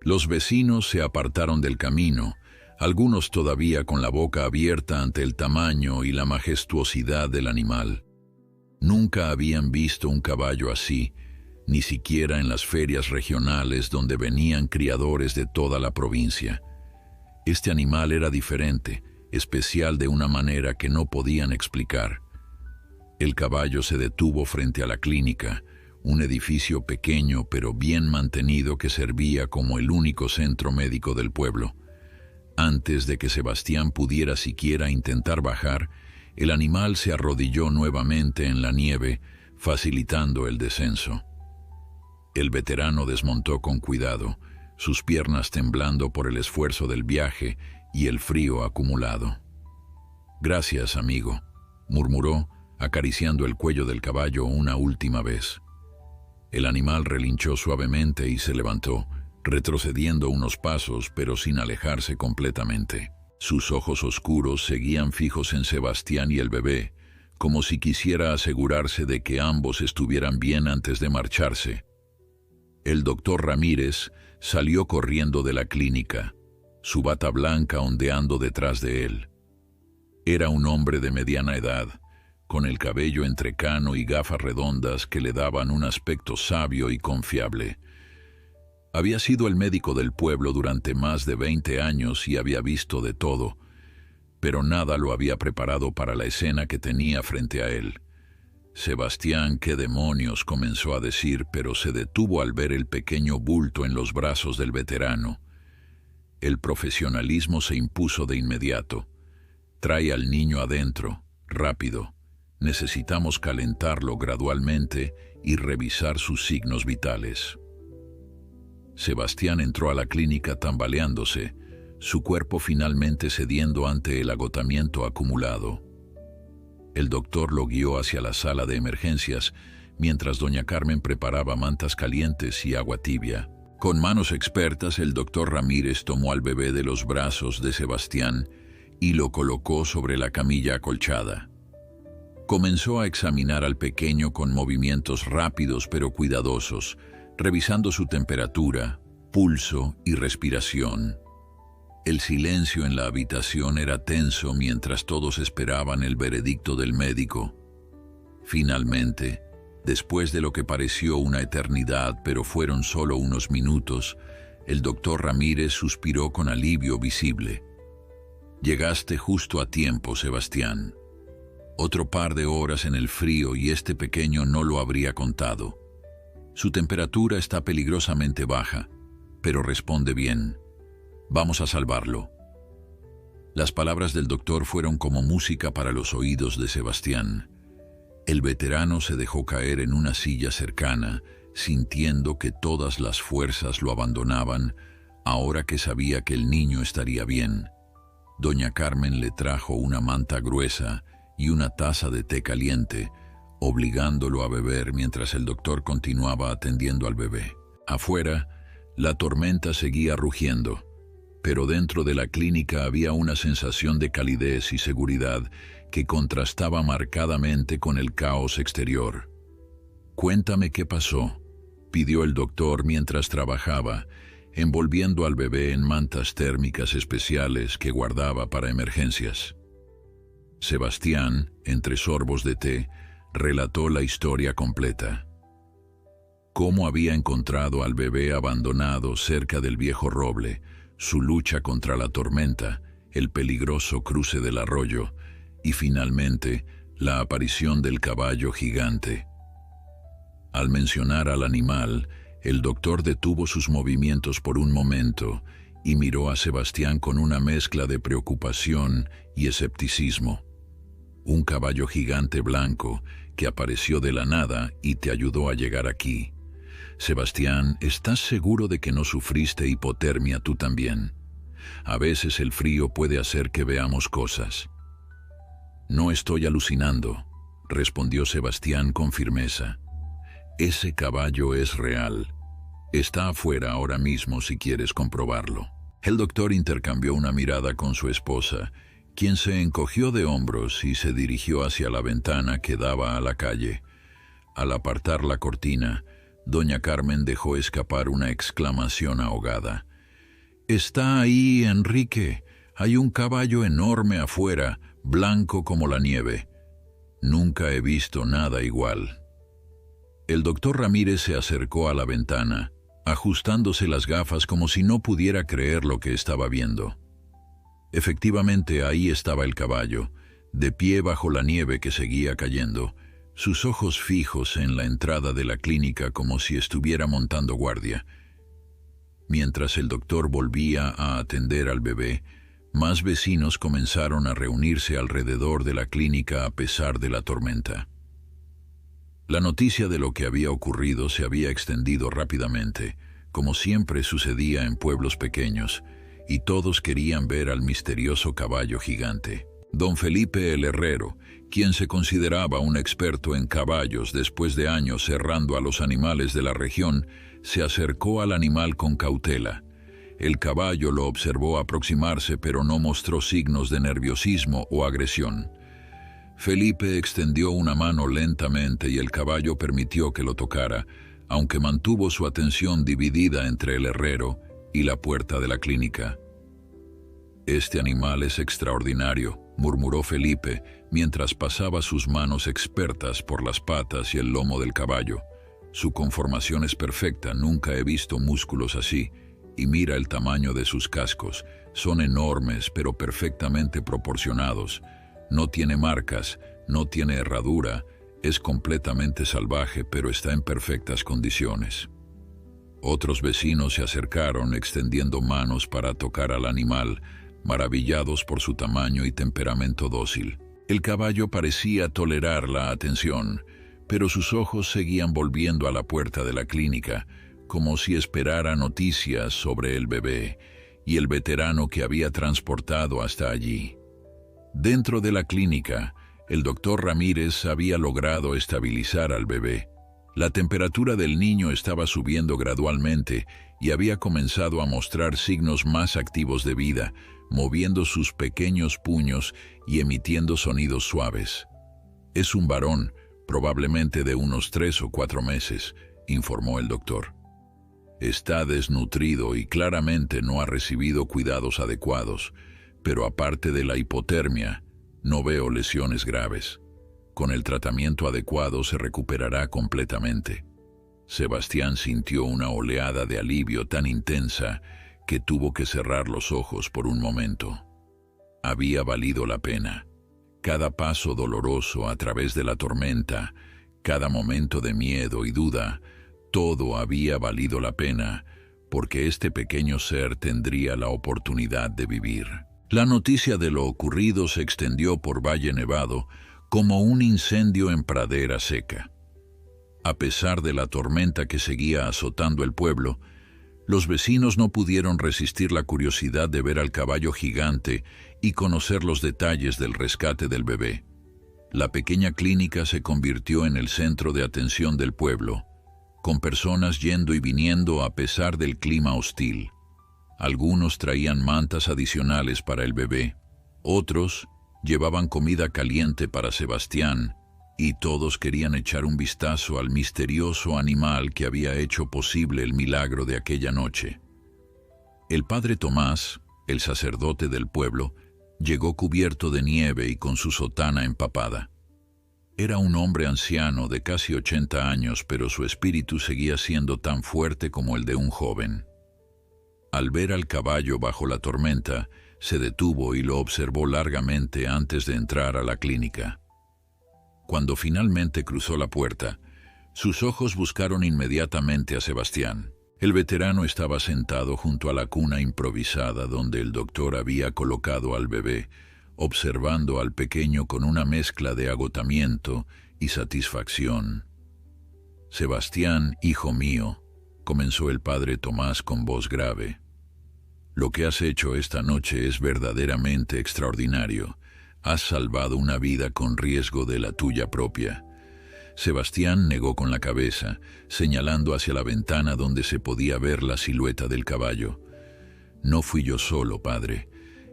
Los vecinos se apartaron del camino, algunos todavía con la boca abierta ante el tamaño y la majestuosidad del animal. Nunca habían visto un caballo así, ni siquiera en las ferias regionales donde venían criadores de toda la provincia. Este animal era diferente, especial de una manera que no podían explicar. El caballo se detuvo frente a la clínica, un edificio pequeño pero bien mantenido que servía como el único centro médico del pueblo. Antes de que Sebastián pudiera siquiera intentar bajar, el animal se arrodilló nuevamente en la nieve, facilitando el descenso. El veterano desmontó con cuidado, sus piernas temblando por el esfuerzo del viaje y el frío acumulado. «Gracias, amigo», murmuró, acariciando el cuello del caballo una última vez. El animal relinchó suavemente y se levantó, retrocediendo unos pasos pero sin alejarse completamente. Sus ojos oscuros seguían fijos en Sebastián y el bebé, como si quisiera asegurarse de que ambos estuvieran bien antes de marcharse. El doctor Ramírez salió corriendo de la clínica, su bata blanca ondeando detrás de él. Era un hombre de mediana edad, con el cabello entrecano y gafas redondas que le daban un aspecto sabio y confiable. Había sido el médico del pueblo durante más de 20 años y había visto de todo, pero nada lo había preparado para la escena que tenía frente a él. «Sebastián, ¿qué demonios?», comenzó a decir, pero se detuvo al ver el pequeño bulto en los brazos del veterano. El profesionalismo se impuso de inmediato. «Trae al niño adentro», Rápido. Necesitamos calentarlo gradualmente y revisar sus signos vitales. Sebastián entró a la clínica tambaleándose, su cuerpo finalmente cediendo ante el agotamiento acumulado. El doctor lo guió hacia la sala de emergencias, mientras doña Carmen preparaba mantas calientes y agua tibia. Con manos expertas, el doctor Ramírez tomó al bebé de los brazos de Sebastián y lo colocó sobre la camilla acolchada. Comenzó a examinar al pequeño con movimientos rápidos pero cuidadosos, revisando su temperatura, pulso y respiración. El silencio en la habitación era tenso mientras todos esperaban el veredicto del médico. Finalmente, después de lo que pareció una eternidad, pero fueron solo unos minutos, el doctor Ramírez suspiró con alivio visible. «Llegaste justo a tiempo, Sebastián. Otro par de horas en el frío y este pequeño no lo habría contado. Su temperatura está peligrosamente baja, pero responde bien. Vamos a salvarlo». Las palabras del doctor fueron como música para los oídos de Sebastián. El veterano se dejó caer en una silla cercana, sintiendo que todas las fuerzas lo abandonaban, ahora que sabía que el niño estaría bien. Doña Carmen le trajo una manta gruesa y una taza de té caliente, obligándolo a beber mientras el doctor continuaba atendiendo al bebé. Afuera, la tormenta seguía rugiendo, pero dentro de la clínica había una sensación de calidez y seguridad que contrastaba marcadamente con el caos exterior. «Cuéntame qué pasó», pidió el doctor mientras trabajaba, envolviendo al bebé en mantas térmicas especiales que guardaba para emergencias. Sebastián, entre sorbos de té, relató la historia completa. Cómo había encontrado al bebé abandonado cerca del viejo roble, su lucha contra la tormenta, el peligroso cruce del arroyo y finalmente la aparición del caballo gigante. Al mencionar al animal, el doctor detuvo sus movimientos por un momento y miró a Sebastián con una mezcla de preocupación y escepticismo. «Un caballo gigante blanco que apareció de la nada y te ayudó a llegar aquí. Sebastián, ¿estás seguro de que no sufriste hipotermia tú también? A veces el frío puede hacer que veamos cosas». «No estoy alucinando», respondió Sebastián con firmeza. «Ese caballo es real. Está afuera ahora mismo si quieres comprobarlo». El doctor intercambió una mirada con su esposa, quien se encogió de hombros y se dirigió hacia la ventana que daba a la calle. Al apartar la cortina, doña Carmen dejó escapar una exclamación ahogada. «Está ahí, Enrique. Hay un caballo enorme afuera, blanco como la nieve. Nunca he visto nada igual». El doctor Ramírez se acercó a la ventana, ajustándose las gafas como si no pudiera creer lo que estaba viendo. Efectivamente, ahí estaba el caballo, de pie bajo la nieve que seguía cayendo, sus ojos fijos en la entrada de la clínica como si estuviera montando guardia. Mientras el doctor volvía a atender al bebé, más vecinos comenzaron a reunirse alrededor de la clínica a pesar de la tormenta. La noticia de lo que había ocurrido se había extendido rápidamente, como siempre sucedía en pueblos pequeños, y todos querían ver al misterioso caballo gigante. Don Felipe el Herrero, quien se consideraba un experto en caballos después de años cerrando a los animales de la región, se acercó al animal con cautela. El caballo lo observó aproximarse, pero no mostró signos de nerviosismo o agresión. Felipe extendió una mano lentamente y el caballo permitió que lo tocara, aunque mantuvo su atención dividida entre el herrero y la puerta de la clínica. «Este animal es extraordinario», murmuró Felipe mientras pasaba sus manos expertas por las patas y el lomo del caballo. «Su conformación es perfecta, nunca he visto músculos así, y mira el tamaño de sus cascos, son enormes pero perfectamente proporcionados. No tiene marcas, no tiene herradura, es completamente salvaje pero está en perfectas condiciones». Otros vecinos se acercaron extendiendo manos para tocar al animal, maravillados por su tamaño y temperamento dócil. El caballo parecía tolerar la atención, pero sus ojos seguían volviendo a la puerta de la clínica, como si esperara noticias sobre el bebé y el veterano que había transportado hasta allí. Dentro de la clínica, el doctor Ramírez había logrado estabilizar al bebé. La temperatura del niño estaba subiendo gradualmente y había comenzado a mostrar signos más activos de vida, moviendo sus pequeños puños y emitiendo sonidos suaves. «Es un varón, probablemente de unos 3 o 4 meses», informó el doctor. «Está desnutrido y claramente no ha recibido cuidados adecuados, pero aparte de la hipotermia, no veo lesiones graves. Con el tratamiento adecuado se recuperará completamente». Sebastián sintió una oleada de alivio tan intensa que tuvo que cerrar los ojos por un momento. Había valido la pena. Cada paso doloroso a través de la tormenta, cada momento de miedo y duda, todo había valido la pena, porque este pequeño ser tendría la oportunidad de vivir. La noticia de lo ocurrido se extendió por Valle Nevado como un incendio en pradera seca. A pesar de la tormenta que seguía azotando el pueblo, los vecinos no pudieron resistir la curiosidad de ver al caballo gigante y conocer los detalles del rescate del bebé. La pequeña clínica se convirtió en el centro de atención del pueblo, con personas yendo y viniendo a pesar del clima hostil. Algunos traían mantas adicionales para el bebé, otros llevaban comida caliente para Sebastián, y todos querían echar un vistazo al misterioso animal que había hecho posible el milagro de aquella noche. El padre Tomás, el sacerdote del pueblo, llegó cubierto de nieve y con su sotana empapada. Era un hombre anciano de casi 80 años, pero su espíritu seguía siendo tan fuerte como el de un joven. Al ver al caballo bajo la tormenta, se detuvo y lo observó largamente antes de entrar a la clínica. Cuando finalmente cruzó la puerta, sus ojos buscaron inmediatamente a Sebastián. El veterano estaba sentado junto a la cuna improvisada donde el doctor había colocado al bebé, observando al pequeño con una mezcla de agotamiento y satisfacción. «Sebastián, hijo mío», comenzó el padre Tomás con voz grave, «lo que has hecho esta noche es verdaderamente extraordinario. Has salvado una vida con riesgo de la tuya propia». Sebastián negó con la cabeza, señalando hacia la ventana donde se podía ver la silueta del caballo. «No fui yo solo, padre.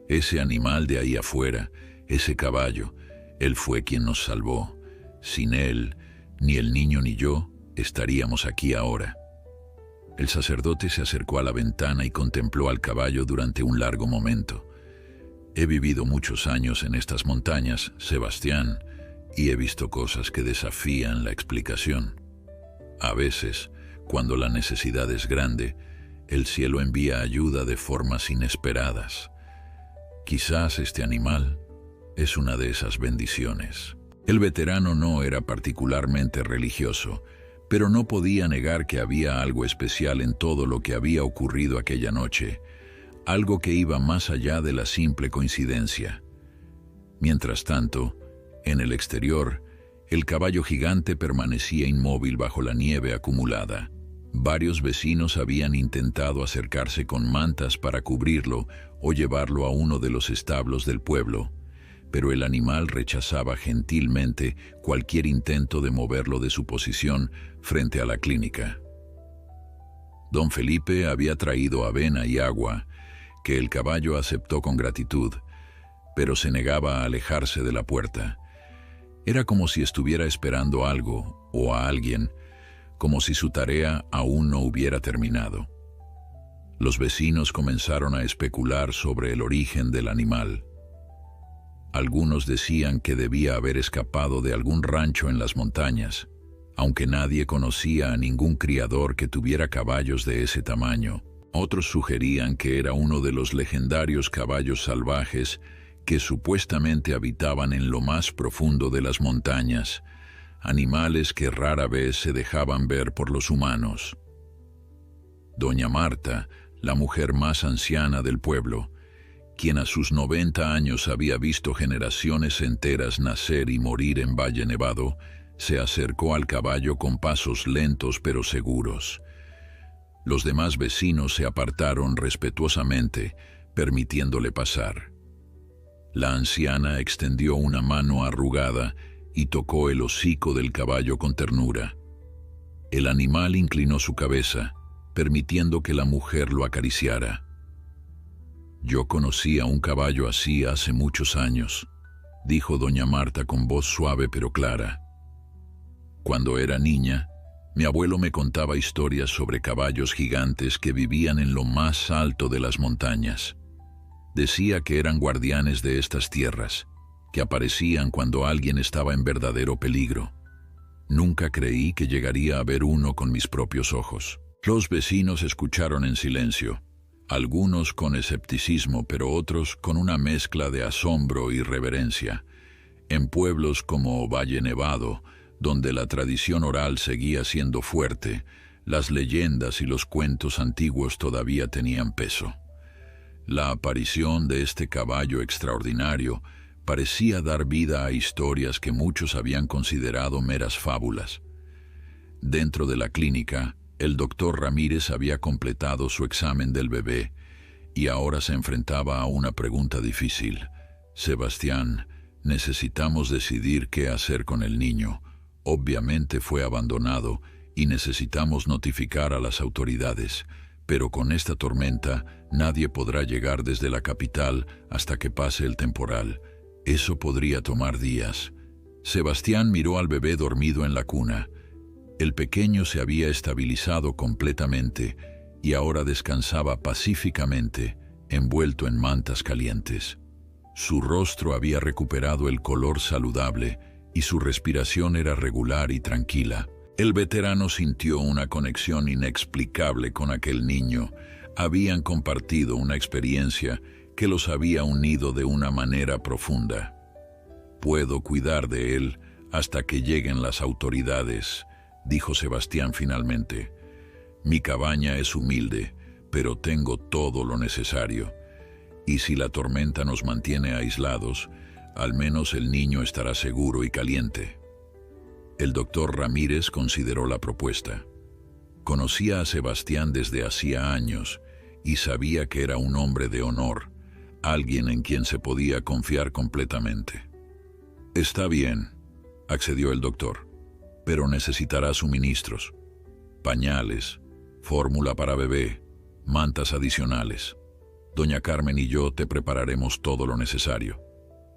Ese animal de ahí afuera, ese caballo, él fue quien nos salvó. Sin él, ni el niño ni yo estaríamos aquí ahora». El sacerdote se acercó a la ventana y contempló al caballo durante un largo momento. «He vivido muchos años en estas montañas, Sebastián, y he visto cosas que desafían la explicación. A veces, cuando la necesidad es grande, el cielo envía ayuda de formas inesperadas. Quizás este animal es una de esas bendiciones». El veterano no era particularmente religioso, pero no podía negar que había algo especial en todo lo que había ocurrido aquella noche, algo que iba más allá de la simple coincidencia. Mientras tanto, en el exterior, el caballo gigante permanecía inmóvil bajo la nieve acumulada. Varios vecinos habían intentado acercarse con mantas para cubrirlo o llevarlo a uno de los establos del pueblo, pero el animal rechazaba gentilmente cualquier intento de moverlo de su posición frente a la clínica. Don Felipe había traído avena y agua, que el caballo aceptó con gratitud, pero se negaba a alejarse de la puerta. Era como si estuviera esperando algo o a alguien, como si su tarea aún no hubiera terminado. Los vecinos comenzaron a especular sobre el origen del animal. Algunos decían que debía haber escapado de algún rancho en las montañas, aunque nadie conocía a ningún criador que tuviera caballos de ese tamaño. Otros sugerían que era uno de los legendarios caballos salvajes que supuestamente habitaban en lo más profundo de las montañas, animales que rara vez se dejaban ver por los humanos. Doña Marta, la mujer más anciana del pueblo, quien a sus 90 años había visto generaciones enteras nacer y morir en Valle Nevado, se acercó al caballo con pasos lentos pero seguros. Los demás vecinos se apartaron respetuosamente, permitiéndole pasar. La anciana extendió una mano arrugada y tocó el hocico del caballo con ternura. El animal inclinó su cabeza, permitiendo que la mujer lo acariciara. «Yo conocí a un caballo así hace muchos años», dijo doña Marta con voz suave pero clara. «Cuando era niña, mi abuelo me contaba historias sobre caballos gigantes que vivían en lo más alto de las montañas. Decía que eran guardianes de estas tierras, que aparecían cuando alguien estaba en verdadero peligro. Nunca creí que llegaría a ver uno con mis propios ojos». Los vecinos escucharon en silencio, algunos con escepticismo, pero otros con una mezcla de asombro y reverencia. En pueblos como Valle Nevado, donde la tradición oral seguía siendo fuerte, las leyendas y los cuentos antiguos todavía tenían peso. La aparición de este caballo extraordinario parecía dar vida a historias que muchos habían considerado meras fábulas. Dentro de la clínica, el doctor Ramírez había completado su examen del bebé y ahora se enfrentaba a una pregunta difícil. «Sebastián, necesitamos decidir qué hacer con el niño. Obviamente fue abandonado y necesitamos notificar a las autoridades, pero con esta tormenta nadie podrá llegar desde la capital hasta que pase el temporal. Eso podría tomar días». Sebastián miró al bebé dormido en la cuna. El pequeño se había estabilizado completamente y ahora descansaba pacíficamente, envuelto en mantas calientes. Su rostro había recuperado el color saludable y su respiración era regular y tranquila. El veterano sintió una conexión inexplicable con aquel niño. Habían compartido una experiencia que los había unido de una manera profunda. «Puedo cuidar de él hasta que lleguen las autoridades», dijo Sebastián finalmente. «Mi cabaña es humilde, pero tengo todo lo necesario. Y si la tormenta nos mantiene aislados, al menos el niño estará seguro y caliente». El doctor Ramírez consideró la propuesta. Conocía a Sebastián desde hacía años y sabía que era un hombre de honor, alguien en quien se podía confiar completamente. «Está bien», accedió el doctor, «pero necesitará suministros, pañales, fórmula para bebé, mantas adicionales. Doña Carmen y yo te prepararemos todo lo necesario,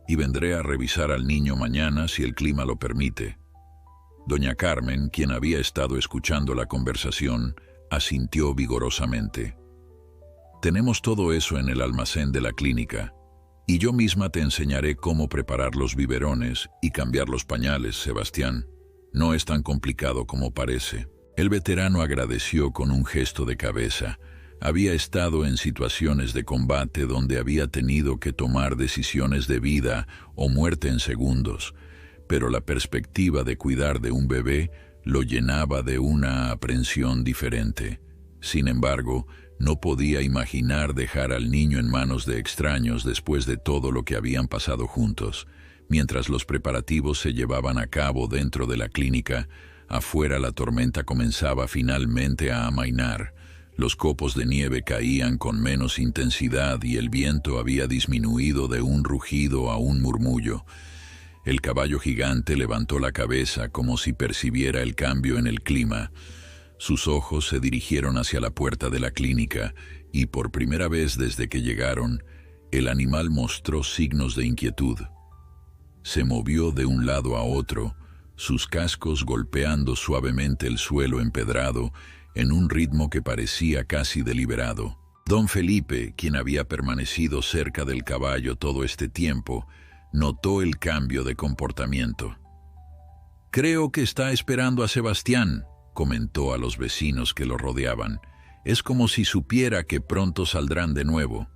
y vendré a revisar al niño mañana si el clima lo permite». Doña Carmen, quien había estado escuchando la conversación, asintió vigorosamente. «Tenemos todo eso en el almacén de la clínica, y yo misma te enseñaré cómo preparar los biberones y cambiar los pañales, Sebastián. No es tan complicado como parece». El veterano agradeció con un gesto de cabeza. Había estado en situaciones de combate donde había tenido que tomar decisiones de vida o muerte en segundos, pero la perspectiva de cuidar de un bebé lo llenaba de una aprensión diferente. Sin embargo, no podía imaginar dejar al niño en manos de extraños después de todo lo que habían pasado juntos. Mientras los preparativos se llevaban a cabo dentro de la clínica, afuera la tormenta comenzaba finalmente a amainar. Los copos de nieve caían con menos intensidad y el viento había disminuido de un rugido a un murmullo. El caballo gigante levantó la cabeza como si percibiera el cambio en el clima. Sus ojos se dirigieron hacia la puerta de la clínica y por primera vez desde que llegaron, el animal mostró signos de inquietud. Se movió de un lado a otro, sus cascos golpeando suavemente el suelo empedrado en un ritmo que parecía casi deliberado. Don Felipe, quien había permanecido cerca del caballo todo este tiempo, notó el cambio de comportamiento. «Creo que está esperando a Sebastián», comentó a los vecinos que lo rodeaban. «Es como si supiera que pronto saldrán de nuevo».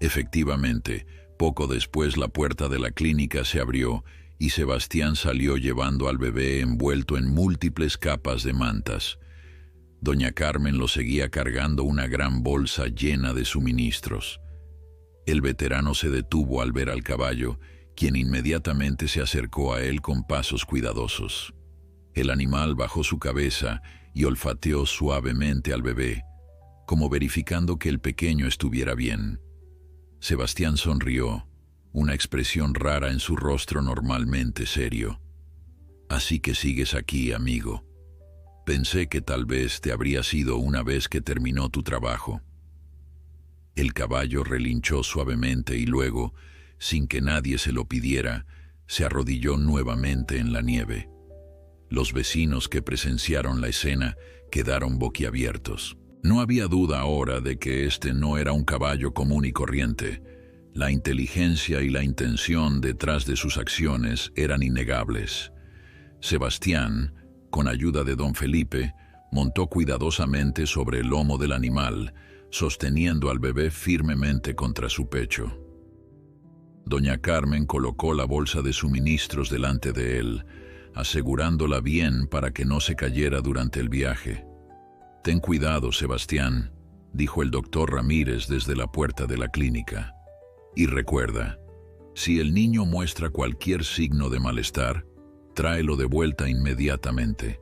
Efectivamente, poco después la puerta de la clínica se abrió y Sebastián salió llevando al bebé envuelto en múltiples capas de mantas. Doña Carmen lo seguía cargando una gran bolsa llena de suministros. El veterano se detuvo al ver al caballo, quien inmediatamente se acercó a él con pasos cuidadosos. El animal bajó su cabeza y olfateó suavemente al bebé, como verificando que el pequeño estuviera bien. Sebastián sonrió, una expresión rara en su rostro normalmente serio. «Así que sigues aquí, amigo. Pensé que tal vez te habrías ido una vez que terminó tu trabajo». El caballo relinchó suavemente y luego, sin que nadie se lo pidiera, se arrodilló nuevamente en la nieve. Los vecinos que presenciaron la escena quedaron boquiabiertos. No había duda ahora de que este no era un caballo común y corriente. La inteligencia y la intención detrás de sus acciones eran innegables. Sebastián, con ayuda de don Felipe, montó cuidadosamente sobre el lomo del animal, sosteniendo al bebé firmemente contra su pecho. Doña Carmen colocó la bolsa de suministros delante de él, asegurándola bien para que no se cayera durante el viaje. «Ten cuidado, Sebastián», dijo el doctor Ramírez desde la puerta de la clínica. «Y recuerda, si el niño muestra cualquier signo de malestar, tráelo de vuelta inmediatamente».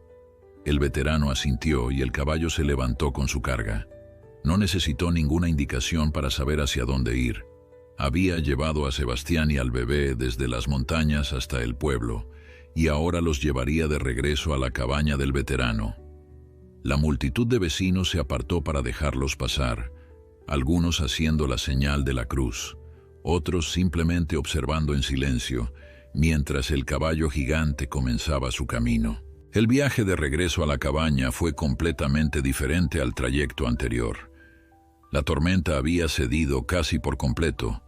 El veterano asintió y el caballo se levantó con su carga. No necesitó ninguna indicación para saber hacia dónde ir. Había llevado a Sebastián y al bebé desde las montañas hasta el pueblo, y ahora los llevaría de regreso a la cabaña del veterano. La multitud de vecinos se apartó para dejarlos pasar, algunos haciendo la señal de la cruz, otros simplemente observando en silencio, mientras el caballo gigante comenzaba su camino. El viaje de regreso a la cabaña fue completamente diferente al trayecto anterior. La tormenta había cedido casi por completo,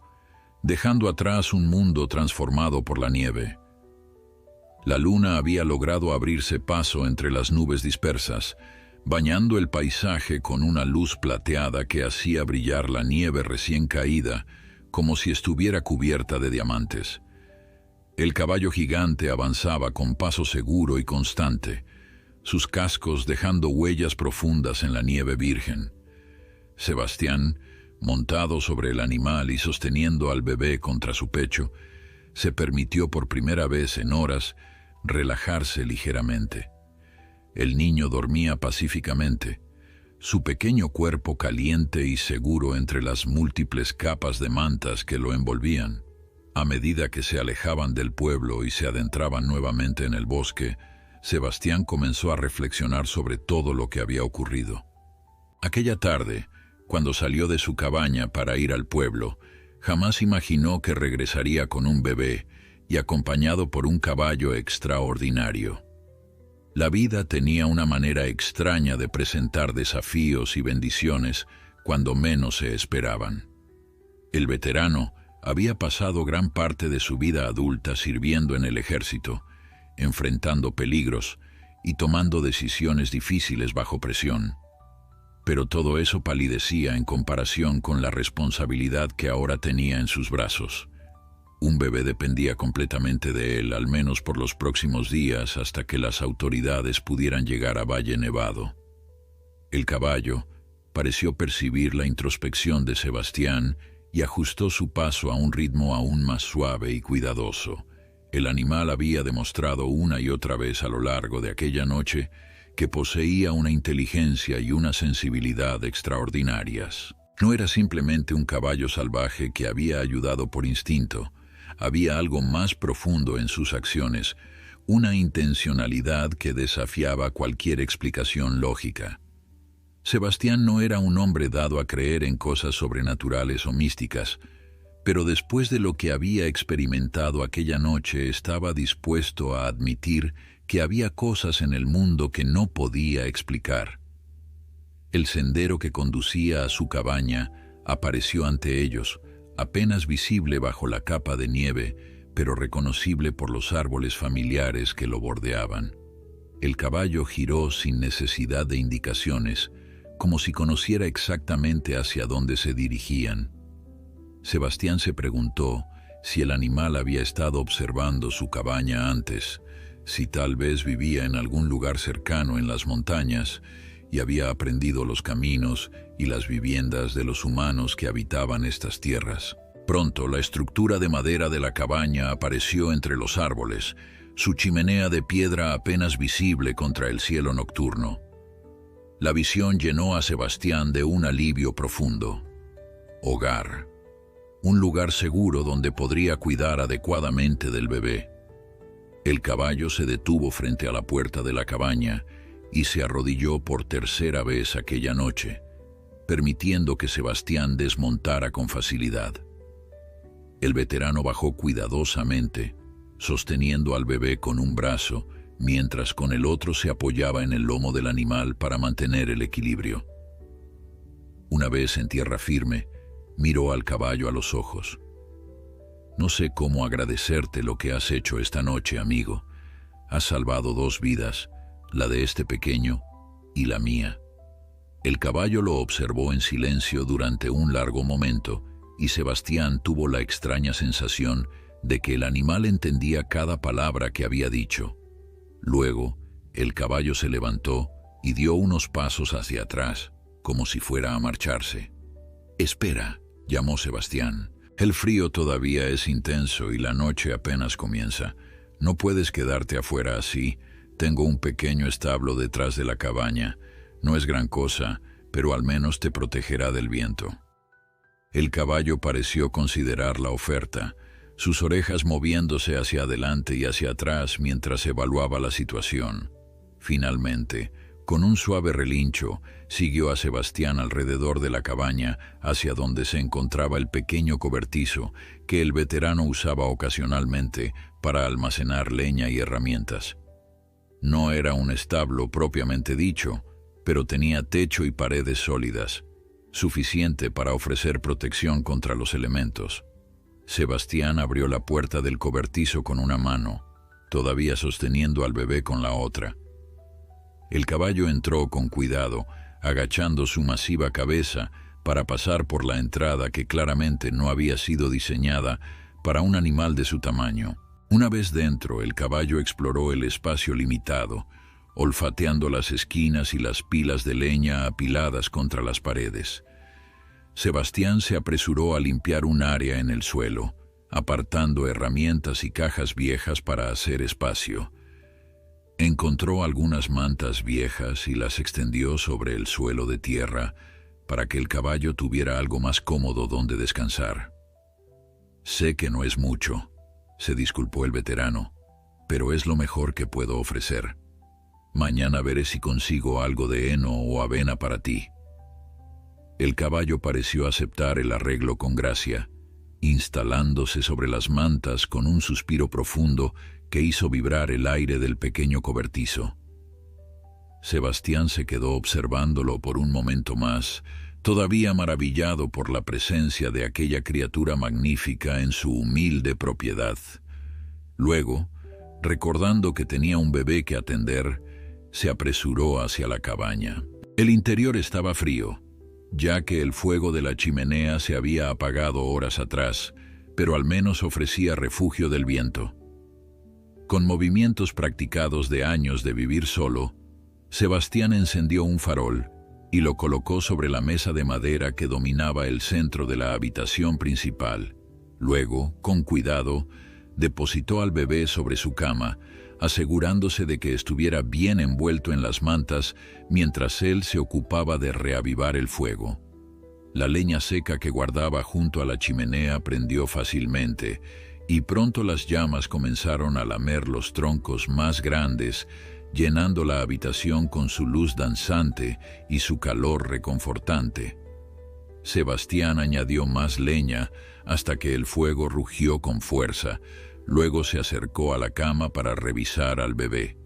dejando atrás un mundo transformado por la nieve. La luna había logrado abrirse paso entre las nubes dispersas, bañando el paisaje con una luz plateada que hacía brillar la nieve recién caída, como si estuviera cubierta de diamantes. El caballo gigante avanzaba con paso seguro y constante, sus cascos dejando huellas profundas en la nieve virgen. Sebastián, montado sobre el animal y sosteniendo al bebé contra su pecho, se permitió por primera vez en horas relajarse ligeramente. El niño dormía pacíficamente, su pequeño cuerpo caliente y seguro entre las múltiples capas de mantas que lo envolvían. A medida que se alejaban del pueblo y se adentraban nuevamente en el bosque, Sebastián comenzó a reflexionar sobre todo lo que había ocurrido. Aquella tarde, cuando salió de su cabaña para ir al pueblo, jamás imaginó que regresaría con un bebé y acompañado por un caballo extraordinario. La vida tenía una manera extraña de presentar desafíos y bendiciones cuando menos se esperaban. El veterano había pasado gran parte de su vida adulta sirviendo en el ejército, enfrentando peligros y tomando decisiones difíciles bajo presión. Pero todo eso palidecía en comparación con la responsabilidad que ahora tenía en sus brazos. Un bebé dependía completamente de él, al menos por los próximos días, hasta que las autoridades pudieran llegar a Valle Nevado. El caballo pareció percibir la introspección de Sebastián y ajustó su paso a un ritmo aún más suave y cuidadoso. El animal había demostrado una y otra vez a lo largo de aquella noche que poseía una inteligencia y una sensibilidad extraordinarias. No era simplemente un caballo salvaje que había ayudado por instinto. Había algo más profundo en sus acciones, una intencionalidad que desafiaba cualquier explicación lógica. Sebastián no era un hombre dado a creer en cosas sobrenaturales o místicas, pero después de lo que había experimentado aquella noche estaba dispuesto a admitir que había cosas en el mundo que no podía explicar. El sendero que conducía a su cabaña apareció ante ellos, apenas visible bajo la capa de nieve, pero reconocible por los árboles familiares que lo bordeaban. El caballo giró sin necesidad de indicaciones, como si conociera exactamente hacia dónde se dirigían. Sebastián se preguntó si el animal había estado observando su cabaña antes, si tal vez vivía en algún lugar cercano en las montañas y había aprendido los caminos y las viviendas de los humanos que habitaban estas tierras. Pronto la estructura de madera de la cabaña apareció entre los árboles, su chimenea de piedra apenas visible contra el cielo nocturno. La visión llenó a Sebastián de un alivio profundo. Hogar. Un lugar seguro donde podría cuidar adecuadamente del bebé. El caballo se detuvo frente a la puerta de la cabaña y se arrodilló por tercera vez aquella noche, permitiendo que Sebastián desmontara con facilidad. El veterano bajó cuidadosamente, sosteniendo al bebé con un brazo, mientras con el otro se apoyaba en el lomo del animal para mantener el equilibrio. Una vez en tierra firme, miró al caballo a los ojos. «No sé cómo agradecerte lo que has hecho esta noche, amigo. Has salvado 2 vidas, la de este pequeño y la mía». El caballo lo observó en silencio durante un largo momento, y Sebastián tuvo la extraña sensación de que el animal entendía cada palabra que había dicho. Luego, el caballo se levantó y dio unos pasos hacia atrás, como si fuera a marcharse. «Espera», llamó Sebastián. «El frío todavía es intenso y la noche apenas comienza. No puedes quedarte afuera así. Tengo un pequeño establo detrás de la cabaña. No es gran cosa, pero al menos te protegerá del viento». El caballo pareció considerar la oferta, sus orejas moviéndose hacia adelante y hacia atrás mientras evaluaba la situación. Finalmente, con un suave relincho, siguió a Sebastián alrededor de la cabaña hacia donde se encontraba el pequeño cobertizo que el veterano usaba ocasionalmente para almacenar leña y herramientas. No era un establo propiamente dicho, pero tenía techo y paredes sólidas, suficiente para ofrecer protección contra los elementos. Sebastián abrió la puerta del cobertizo con una mano, todavía sosteniendo al bebé con la otra. El caballo entró con cuidado, agachando su masiva cabeza para pasar por la entrada que claramente no había sido diseñada para un animal de su tamaño. Una vez dentro, el caballo exploró el espacio limitado, olfateando las esquinas y las pilas de leña apiladas contra las paredes. Sebastián se apresuró a limpiar un área en el suelo, apartando herramientas y cajas viejas para hacer espacio. Encontró algunas mantas viejas y las extendió sobre el suelo de tierra para que el caballo tuviera algo más cómodo donde descansar. «Sé que no es mucho», se disculpó el veterano, «pero es lo mejor que puedo ofrecer. Mañana veré si consigo algo de heno o avena para ti». El caballo pareció aceptar el arreglo con gracia, instalándose sobre las mantas con un suspiro profundo que hizo vibrar el aire del pequeño cobertizo. Sebastián se quedó observándolo por un momento más, todavía maravillado por la presencia de aquella criatura magnífica en su humilde propiedad. Luego, recordando que tenía un bebé que atender, se apresuró hacia la cabaña. El interior estaba frío, ya que el fuego de la chimenea se había apagado horas atrás, pero al menos ofrecía refugio del viento. Con movimientos practicados de años de vivir solo, Sebastián encendió un farol y lo colocó sobre la mesa de madera que dominaba el centro de la habitación principal. Luego, con cuidado, depositó al bebé sobre su cama, asegurándose de que estuviera bien envuelto en las mantas mientras él se ocupaba de reavivar el fuego. La leña seca que guardaba junto a la chimenea prendió fácilmente, y pronto las llamas comenzaron a lamer los troncos más grandes, llenando la habitación con su luz danzante y su calor reconfortante. Sebastián añadió más leña hasta que el fuego rugió con fuerza. Luego se acercó a la cama para revisar al bebé.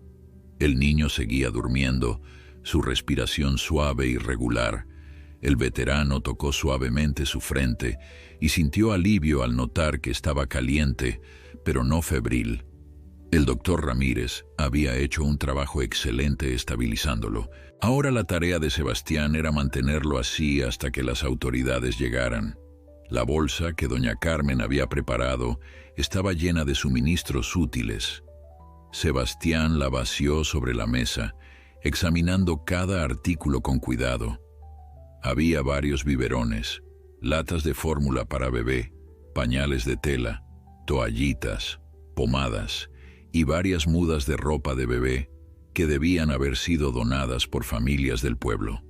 El niño seguía durmiendo, su respiración suave y regular. El veterano tocó suavemente su frente y sintió alivio al notar que estaba caliente, pero no febril. El doctor Ramírez había hecho un trabajo excelente estabilizándolo. Ahora la tarea de Sebastián era mantenerlo así hasta que las autoridades llegaran. La bolsa que doña Carmen había preparado estaba llena de suministros útiles. Sebastián la vació sobre la mesa, examinando cada artículo con cuidado. Había varios biberones, latas de fórmula para bebé, pañales de tela, toallitas, pomadas y varias mudas de ropa de bebé que debían haber sido donadas por familias del pueblo.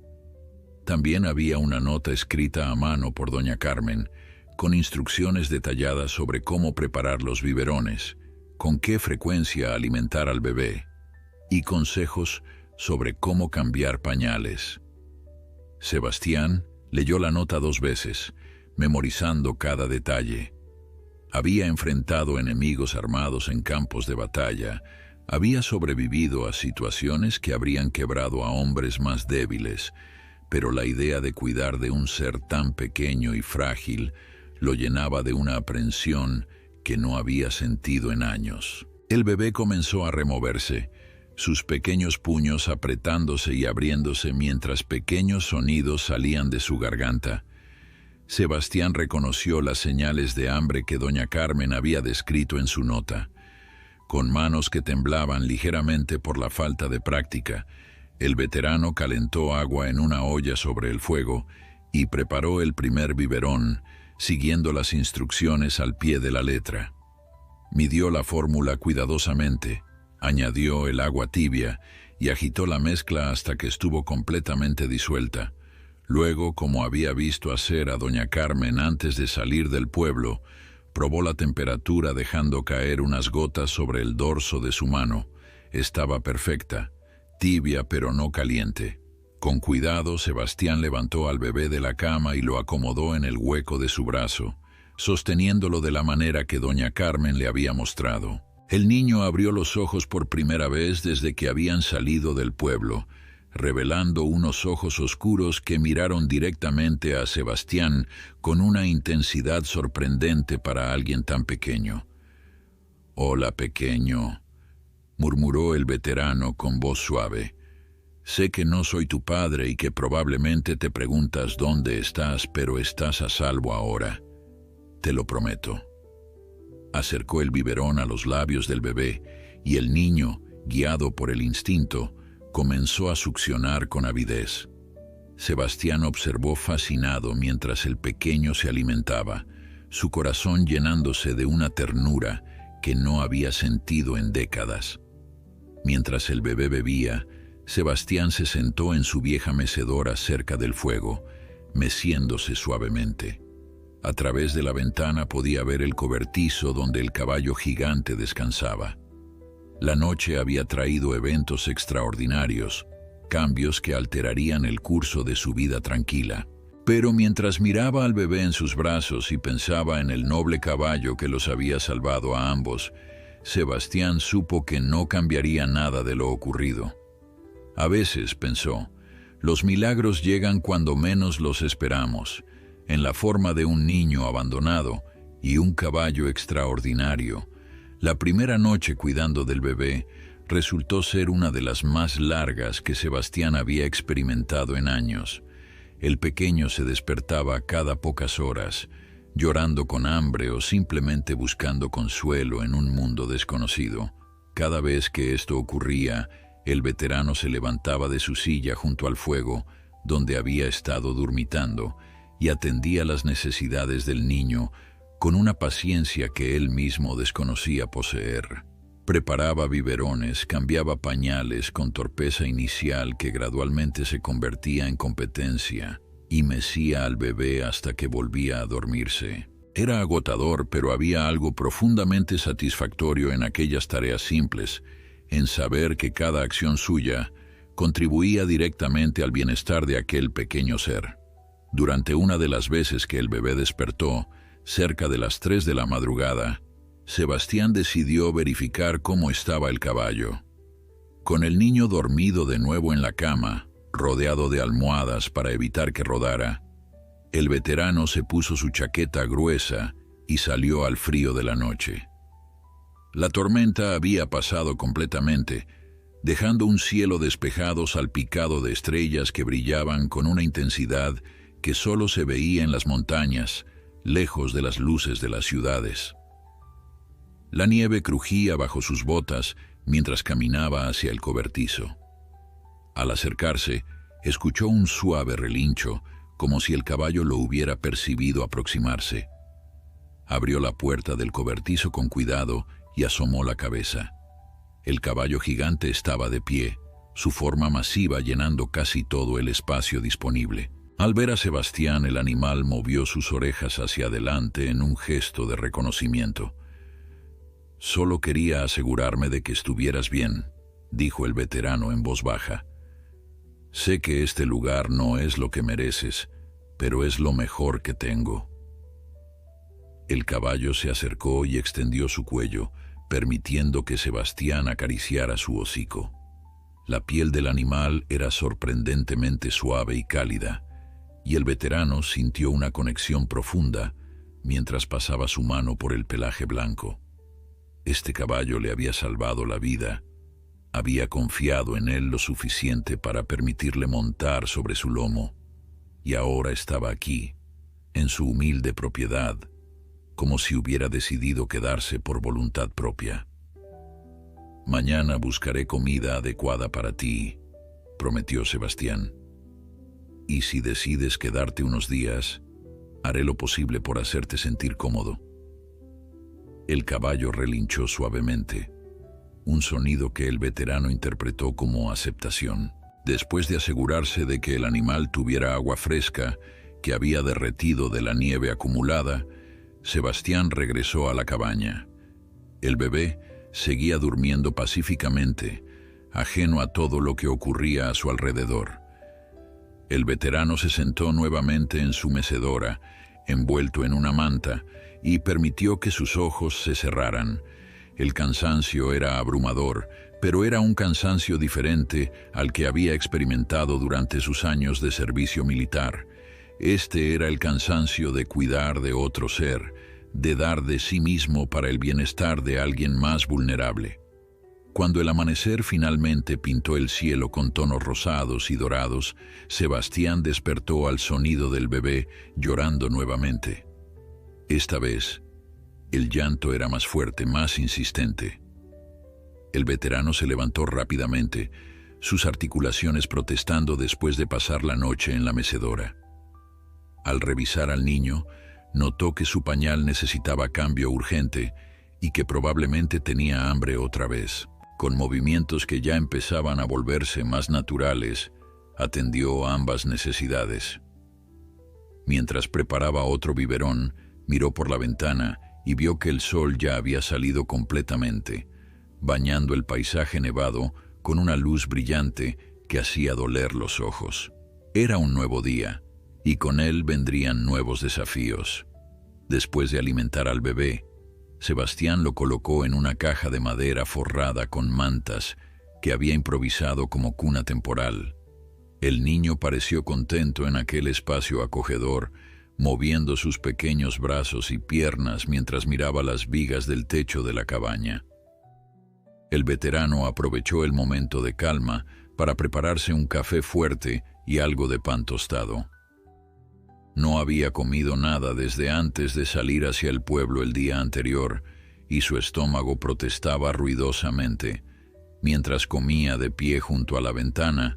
También había una nota escrita a mano por doña Carmen, con instrucciones detalladas sobre cómo preparar los biberones, con qué frecuencia alimentar al bebé y consejos sobre cómo cambiar pañales. Sebastián leyó la nota 2 veces, memorizando cada detalle. Había enfrentado enemigos armados en campos de batalla, había sobrevivido a situaciones que habrían quebrado a hombres más débiles, pero la idea de cuidar de un ser tan pequeño y frágil lo llenaba de una aprensión que no había sentido en años. El bebé comenzó a removerse, sus pequeños puños apretándose y abriéndose mientras pequeños sonidos salían de su garganta. Sebastián reconoció las señales de hambre que doña Carmen había descrito en su nota. Con manos que temblaban ligeramente por la falta de práctica, el veterano calentó agua en una olla sobre el fuego y preparó el primer biberón, siguiendo las instrucciones al pie de la letra. Midió la fórmula cuidadosamente, añadió el agua tibia y agitó la mezcla hasta que estuvo completamente disuelta. Luego, como había visto hacer a doña Carmen antes de salir del pueblo, probó la temperatura dejando caer unas gotas sobre el dorso de su mano. Estaba perfecta, tibia pero no caliente. Con cuidado, Sebastián levantó al bebé de la cama y lo acomodó en el hueco de su brazo, sosteniéndolo de la manera que doña Carmen le había mostrado. El niño abrió los ojos por primera vez desde que habían salido del pueblo, revelando unos ojos oscuros que miraron directamente a Sebastián con una intensidad sorprendente para alguien tan pequeño. «Hola, pequeño», murmuró el veterano con voz suave. «Sé que no soy tu padre y que probablemente te preguntas dónde estás, pero estás a salvo ahora. Te lo prometo». Acercó el biberón a los labios del bebé y el niño, guiado por el instinto, comenzó a succionar con avidez. Sebastián observó fascinado mientras el pequeño se alimentaba, su corazón llenándose de una ternura que no había sentido en décadas. Mientras el bebé bebía, Sebastián se sentó en su vieja mecedora cerca del fuego, meciéndose suavemente. A través de la ventana podía ver el cobertizo donde el caballo gigante descansaba. La noche había traído eventos extraordinarios, cambios que alterarían el curso de su vida tranquila. Pero mientras miraba al bebé en sus brazos y pensaba en el noble caballo que los había salvado a ambos, Sebastián supo que no cambiaría nada de lo ocurrido. A veces, pensó, los milagros llegan cuando menos los esperamos, en la forma de un niño abandonado y un caballo extraordinario. La primera noche cuidando del bebé resultó ser una de las más largas que Sebastián había experimentado en años. El pequeño se despertaba cada pocas horas, llorando con hambre o simplemente buscando consuelo en un mundo desconocido. Cada vez que esto ocurría, el veterano se levantaba de su silla junto al fuego, donde había estado durmitando, y atendía las necesidades del niño con una paciencia que él mismo desconocía poseer. Preparaba biberones, cambiaba pañales con torpeza inicial que gradualmente se convertía en competencia, y mecía al bebé hasta que volvía a dormirse. Era agotador, pero había algo profundamente satisfactorio en aquellas tareas simples, en saber que cada acción suya contribuía directamente al bienestar de aquel pequeño ser. Durante una de las veces que el bebé despertó, cerca de las 3 de la madrugada, Sebastián decidió verificar cómo estaba el caballo. Con el niño dormido de nuevo en la cama, rodeado de almohadas para evitar que rodara, el veterano se puso su chaqueta gruesa y salió al frío de la noche. La tormenta había pasado completamente, dejando un cielo despejado salpicado de estrellas que brillaban con una intensidad que solo se veía en las montañas, lejos de las luces de las ciudades. La nieve crujía bajo sus botas mientras caminaba hacia el cobertizo. Al acercarse, escuchó un suave relincho, como si el caballo lo hubiera percibido aproximarse. Abrió la puerta del cobertizo con cuidado y asomó la cabeza. El caballo gigante estaba de pie, su forma masiva llenando casi todo el espacio disponible. Al ver a Sebastián, el animal movió sus orejas hacia adelante en un gesto de reconocimiento. «Solo quería asegurarme de que estuvieras bien», dijo el veterano en voz baja. «Sé que este lugar no es lo que mereces, pero es lo mejor que tengo». El caballo se acercó y extendió su cuello, permitiendo que Sebastián acariciara su hocico. La piel del animal era sorprendentemente suave y cálida, y el veterano sintió una conexión profunda mientras pasaba su mano por el pelaje blanco. Este caballo le había salvado la vida. Había confiado en él lo suficiente para permitirle montar sobre su lomo, y ahora estaba aquí, en su humilde propiedad, como si hubiera decidido quedarse por voluntad propia. «Mañana buscaré comida adecuada para ti», prometió Sebastián. «Y si decides quedarte unos días, haré lo posible por hacerte sentir cómodo». El caballo relinchó suavemente, un sonido que el veterano interpretó como aceptación. Después de asegurarse de que el animal tuviera agua fresca que había derretido de la nieve acumulada, Sebastián regresó a la cabaña. El bebé seguía durmiendo pacíficamente, ajeno a todo lo que ocurría a su alrededor. El veterano se sentó nuevamente en su mecedora, envuelto en una manta, y permitió que sus ojos se cerraran. El cansancio era abrumador, pero era un cansancio diferente al que había experimentado durante sus años de servicio militar. Este era el cansancio de cuidar de otro ser, de dar de sí mismo para el bienestar de alguien más vulnerable. Cuando el amanecer finalmente pintó el cielo con tonos rosados y dorados, Sebastián despertó al sonido del bebé llorando nuevamente. Esta vez, el llanto era más fuerte, más insistente. El veterano se levantó rápidamente, sus articulaciones protestando después de pasar la noche en la mecedora. Al revisar al niño, notó que su pañal necesitaba cambio urgente y que probablemente tenía hambre otra vez. Con movimientos que ya empezaban a volverse más naturales, atendió ambas necesidades. Mientras preparaba otro biberón, miró por la ventana y vio que el sol ya había salido completamente, bañando el paisaje nevado con una luz brillante que hacía doler los ojos. Era un nuevo día, y con él vendrían nuevos desafíos. Después de alimentar al bebé, Sebastián lo colocó en una caja de madera forrada con mantas que había improvisado como cuna temporal. El niño pareció contento en aquel espacio acogedor, moviendo sus pequeños brazos y piernas mientras miraba las vigas del techo de la cabaña. El veterano aprovechó el momento de calma para prepararse un café fuerte y algo de pan tostado. No había comido nada desde antes de salir hacia el pueblo el día anterior, y su estómago protestaba ruidosamente. Mientras comía de pie junto a la ventana,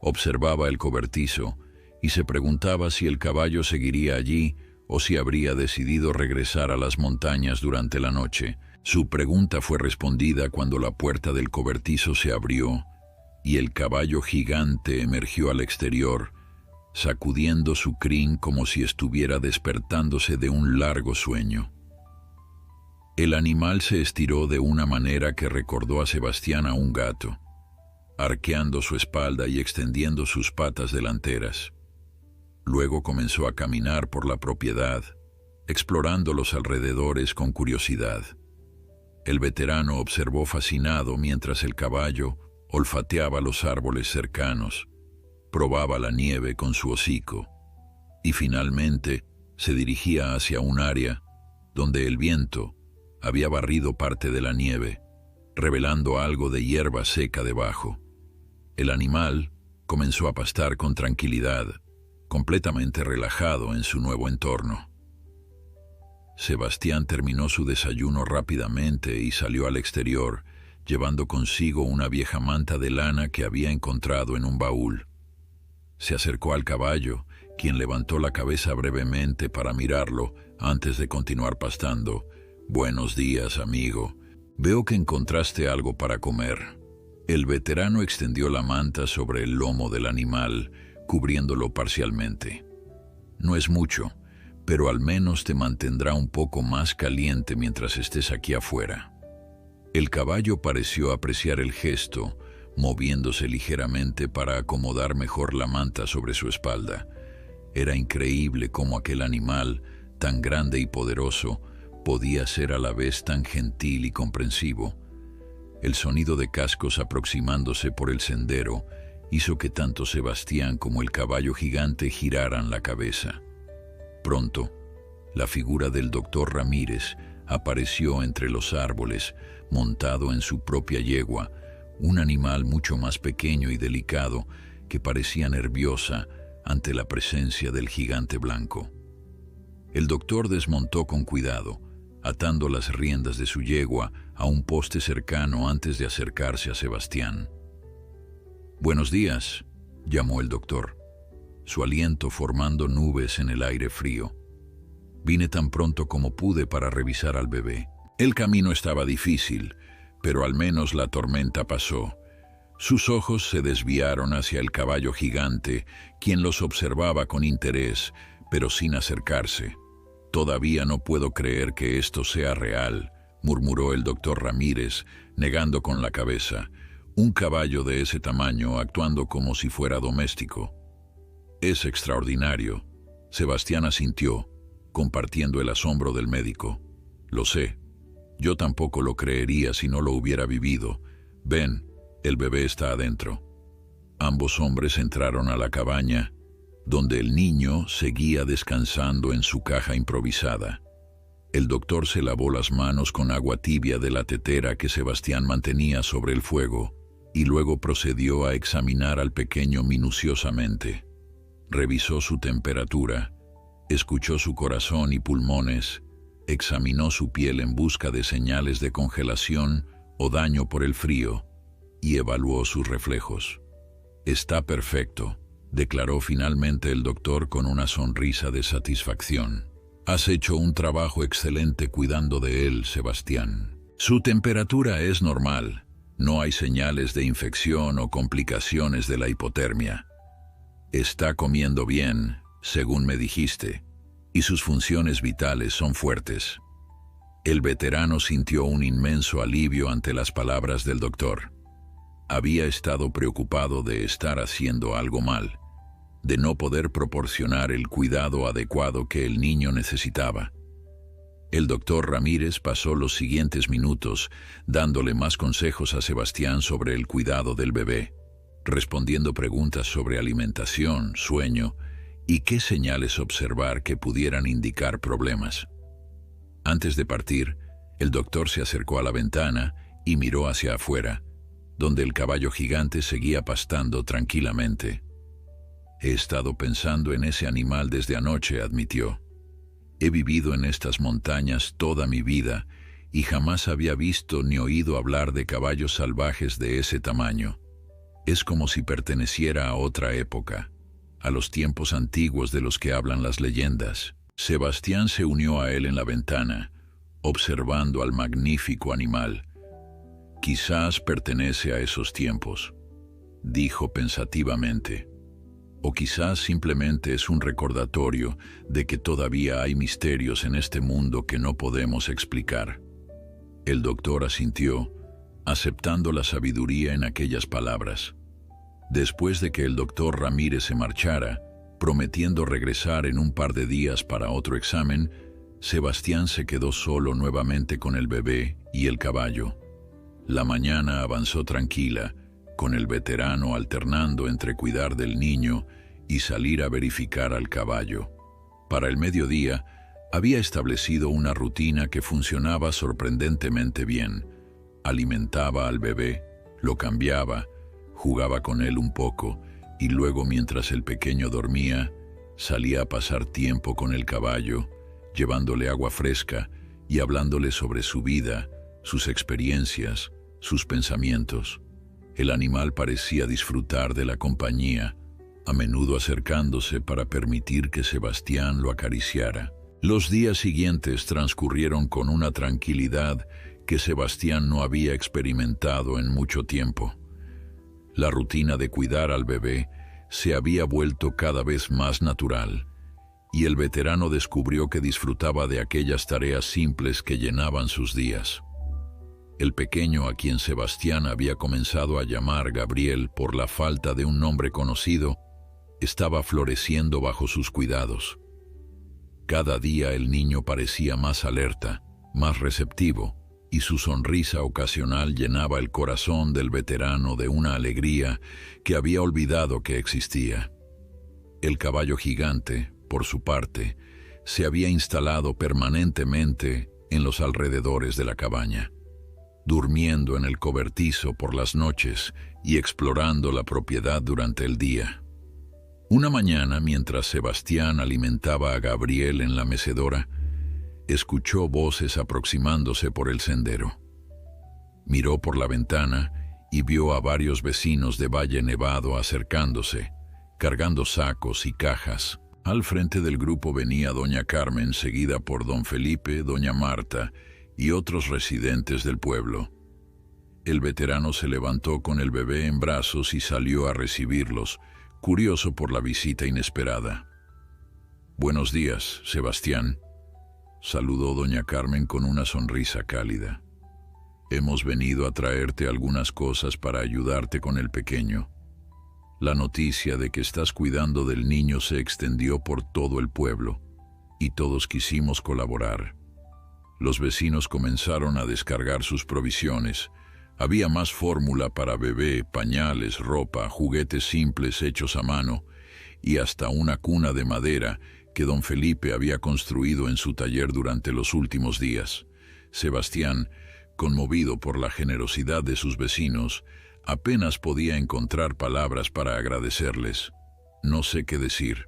observaba el cobertizo y se preguntaba si el caballo seguiría allí o si habría decidido regresar a las montañas durante la noche. Su pregunta fue respondida cuando la puerta del cobertizo se abrió y el caballo gigante emergió al exterior, sacudiendo su crin como si estuviera despertándose de un largo sueño. El animal se estiró de una manera que recordó a Sebastián a un gato, arqueando su espalda y extendiendo sus patas delanteras. Luego comenzó a caminar por la propiedad, explorando los alrededores con curiosidad. El veterano observó fascinado mientras el caballo olfateaba los árboles cercanos, probaba la nieve con su hocico y finalmente se dirigía hacia un área donde el viento había barrido parte de la nieve, revelando algo de hierba seca debajo. El animal comenzó a pastar con tranquilidad, completamente relajado en su nuevo entorno. Sebastián terminó su desayuno rápidamente y salió al exterior, llevando consigo una vieja manta de lana que había encontrado en un baúl. Se acercó al caballo, quien levantó la cabeza brevemente para mirarlo Antes de continuar pastando, «Buenos días, amigo. Veo que encontraste algo para comer». El veterano extendió la manta sobre el lomo del animal, cubriéndolo parcialmente. «No es mucho, pero al menos te mantendrá un poco más caliente mientras estés aquí afuera». El caballo pareció apreciar el gesto, moviéndose ligeramente para acomodar mejor la manta sobre su espalda. Era increíble cómo aquel animal, tan grande y poderoso, podía ser a la vez tan gentil y comprensivo. El sonido de cascos aproximándose por el sendero hizo que tanto Sebastián como el caballo gigante giraran la cabeza. Pronto, la figura del doctor Ramírez apareció entre los árboles, montado en su propia yegua, un animal mucho más pequeño y delicado que parecía nerviosa ante la presencia del gigante blanco. El doctor desmontó con cuidado, atando las riendas de su yegua a un poste cercano antes de acercarse a Sebastián. «Buenos días», llamó el doctor, su aliento formando nubes en el aire frío. «Vine tan pronto como pude para revisar al bebé». El camino estaba difícil, pero al menos la tormenta pasó. Sus ojos se desviaron hacia el caballo gigante, quien los observaba con interés, pero sin acercarse. «Todavía no puedo creer que esto sea real», murmuró el doctor Ramírez, negando con la cabeza. «Un caballo de ese tamaño actuando como si fuera doméstico». «Es extraordinario», Sebastián asintió, compartiendo el asombro del médico. «Lo sé. Yo tampoco lo creería si no lo hubiera vivido. Ven, el bebé está adentro». Ambos hombres entraron a la cabaña, donde el niño seguía descansando en su caja improvisada. El doctor se lavó las manos con agua tibia de la tetera que Sebastián mantenía sobre el fuego y luego procedió a examinar al pequeño minuciosamente. Revisó su temperatura, escuchó su corazón y pulmones, examinó su piel en busca de señales de congelación o daño por el frío y evaluó sus reflejos. «Está perfecto», declaró finalmente el doctor con una sonrisa de satisfacción. «Has hecho un trabajo excelente cuidando de él, Sebastián. Su temperatura es normal. No hay señales de infección o complicaciones de la hipotermia. Está comiendo bien, según me dijiste, y sus funciones vitales son fuertes». El veterano sintió un inmenso alivio ante las palabras del doctor. Había estado preocupado de estar haciendo algo mal, de no poder proporcionar el cuidado adecuado que el niño necesitaba. El doctor Ramírez pasó los siguientes minutos dándole más consejos a Sebastián sobre el cuidado del bebé, respondiendo preguntas sobre alimentación, sueño y qué señales observar que pudieran indicar problemas. Antes de partir, el doctor se acercó a la ventana y miró hacia afuera, donde el caballo gigante seguía pastando tranquilamente. «He estado pensando en ese animal desde anoche», admitió. «He vivido en estas montañas toda mi vida y jamás había visto ni oído hablar de caballos salvajes de ese tamaño. Es como si perteneciera a otra época, a los tiempos antiguos de los que hablan las leyendas». Sebastián se unió a él en la ventana, observando al magnífico animal. «Quizás pertenece a esos tiempos», dijo pensativamente. «O quizás simplemente es un recordatorio de que todavía hay misterios en este mundo que no podemos explicar». El doctor asintió, aceptando la sabiduría en aquellas palabras. Después de que el doctor Ramírez se marchara, prometiendo regresar en un par de días para otro examen, Sebastián se quedó solo nuevamente con el bebé y el caballo. La mañana avanzó tranquila, con el veterano alternando entre cuidar del niño y salir a verificar al caballo. Para el mediodía, había establecido una rutina que funcionaba sorprendentemente bien. Alimentaba al bebé, lo cambiaba, jugaba con él un poco y luego, mientras el pequeño dormía, salía a pasar tiempo con el caballo, llevándole agua fresca y hablándole sobre su vida, sus experiencias, sus pensamientos. El animal parecía disfrutar de la compañía, a menudo acercándose para permitir que Sebastián lo acariciara. Los días siguientes transcurrieron con una tranquilidad que Sebastián no había experimentado en mucho tiempo. La rutina de cuidar al bebé se había vuelto cada vez más natural, y el veterano descubrió que disfrutaba de aquellas tareas simples que llenaban sus días. El pequeño, a quien Sebastián había comenzado a llamar Gabriel por la falta de un nombre conocido, estaba floreciendo bajo sus cuidados. Cada día el niño parecía más alerta, más receptivo, y su sonrisa ocasional llenaba el corazón del veterano de una alegría que había olvidado que existía. El caballo gigante, por su parte, se había instalado permanentemente en los alrededores de la cabaña, durmiendo en el cobertizo por las noches y explorando la propiedad durante el día. Una mañana, mientras Sebastián alimentaba a Gabriel en la mecedora, escuchó voces aproximándose por el sendero. Miró por la ventana y vio a varios vecinos de Valle Nevado acercándose, cargando sacos y cajas. Al frente del grupo venía doña Carmen, seguida por don Felipe, doña Marta y otros residentes del pueblo. El veterano se levantó con el bebé en brazos y salió a recibirlos, curioso por la visita inesperada. «Buenos días, Sebastián», saludó doña Carmen con una sonrisa cálida. «Hemos venido a traerte algunas cosas para ayudarte con el pequeño. La noticia de que estás cuidando del niño se extendió por todo el pueblo, y todos quisimos colaborar. Los vecinos comenzaron a descargar sus provisiones. Había más fórmula para bebé, pañales, ropa, juguetes simples hechos a mano, y hasta una cuna de madera que don Felipe había construido en su taller durante los últimos días. Sebastián, conmovido por la generosidad de sus vecinos, apenas podía encontrar palabras para agradecerles. «No sé qué decir»,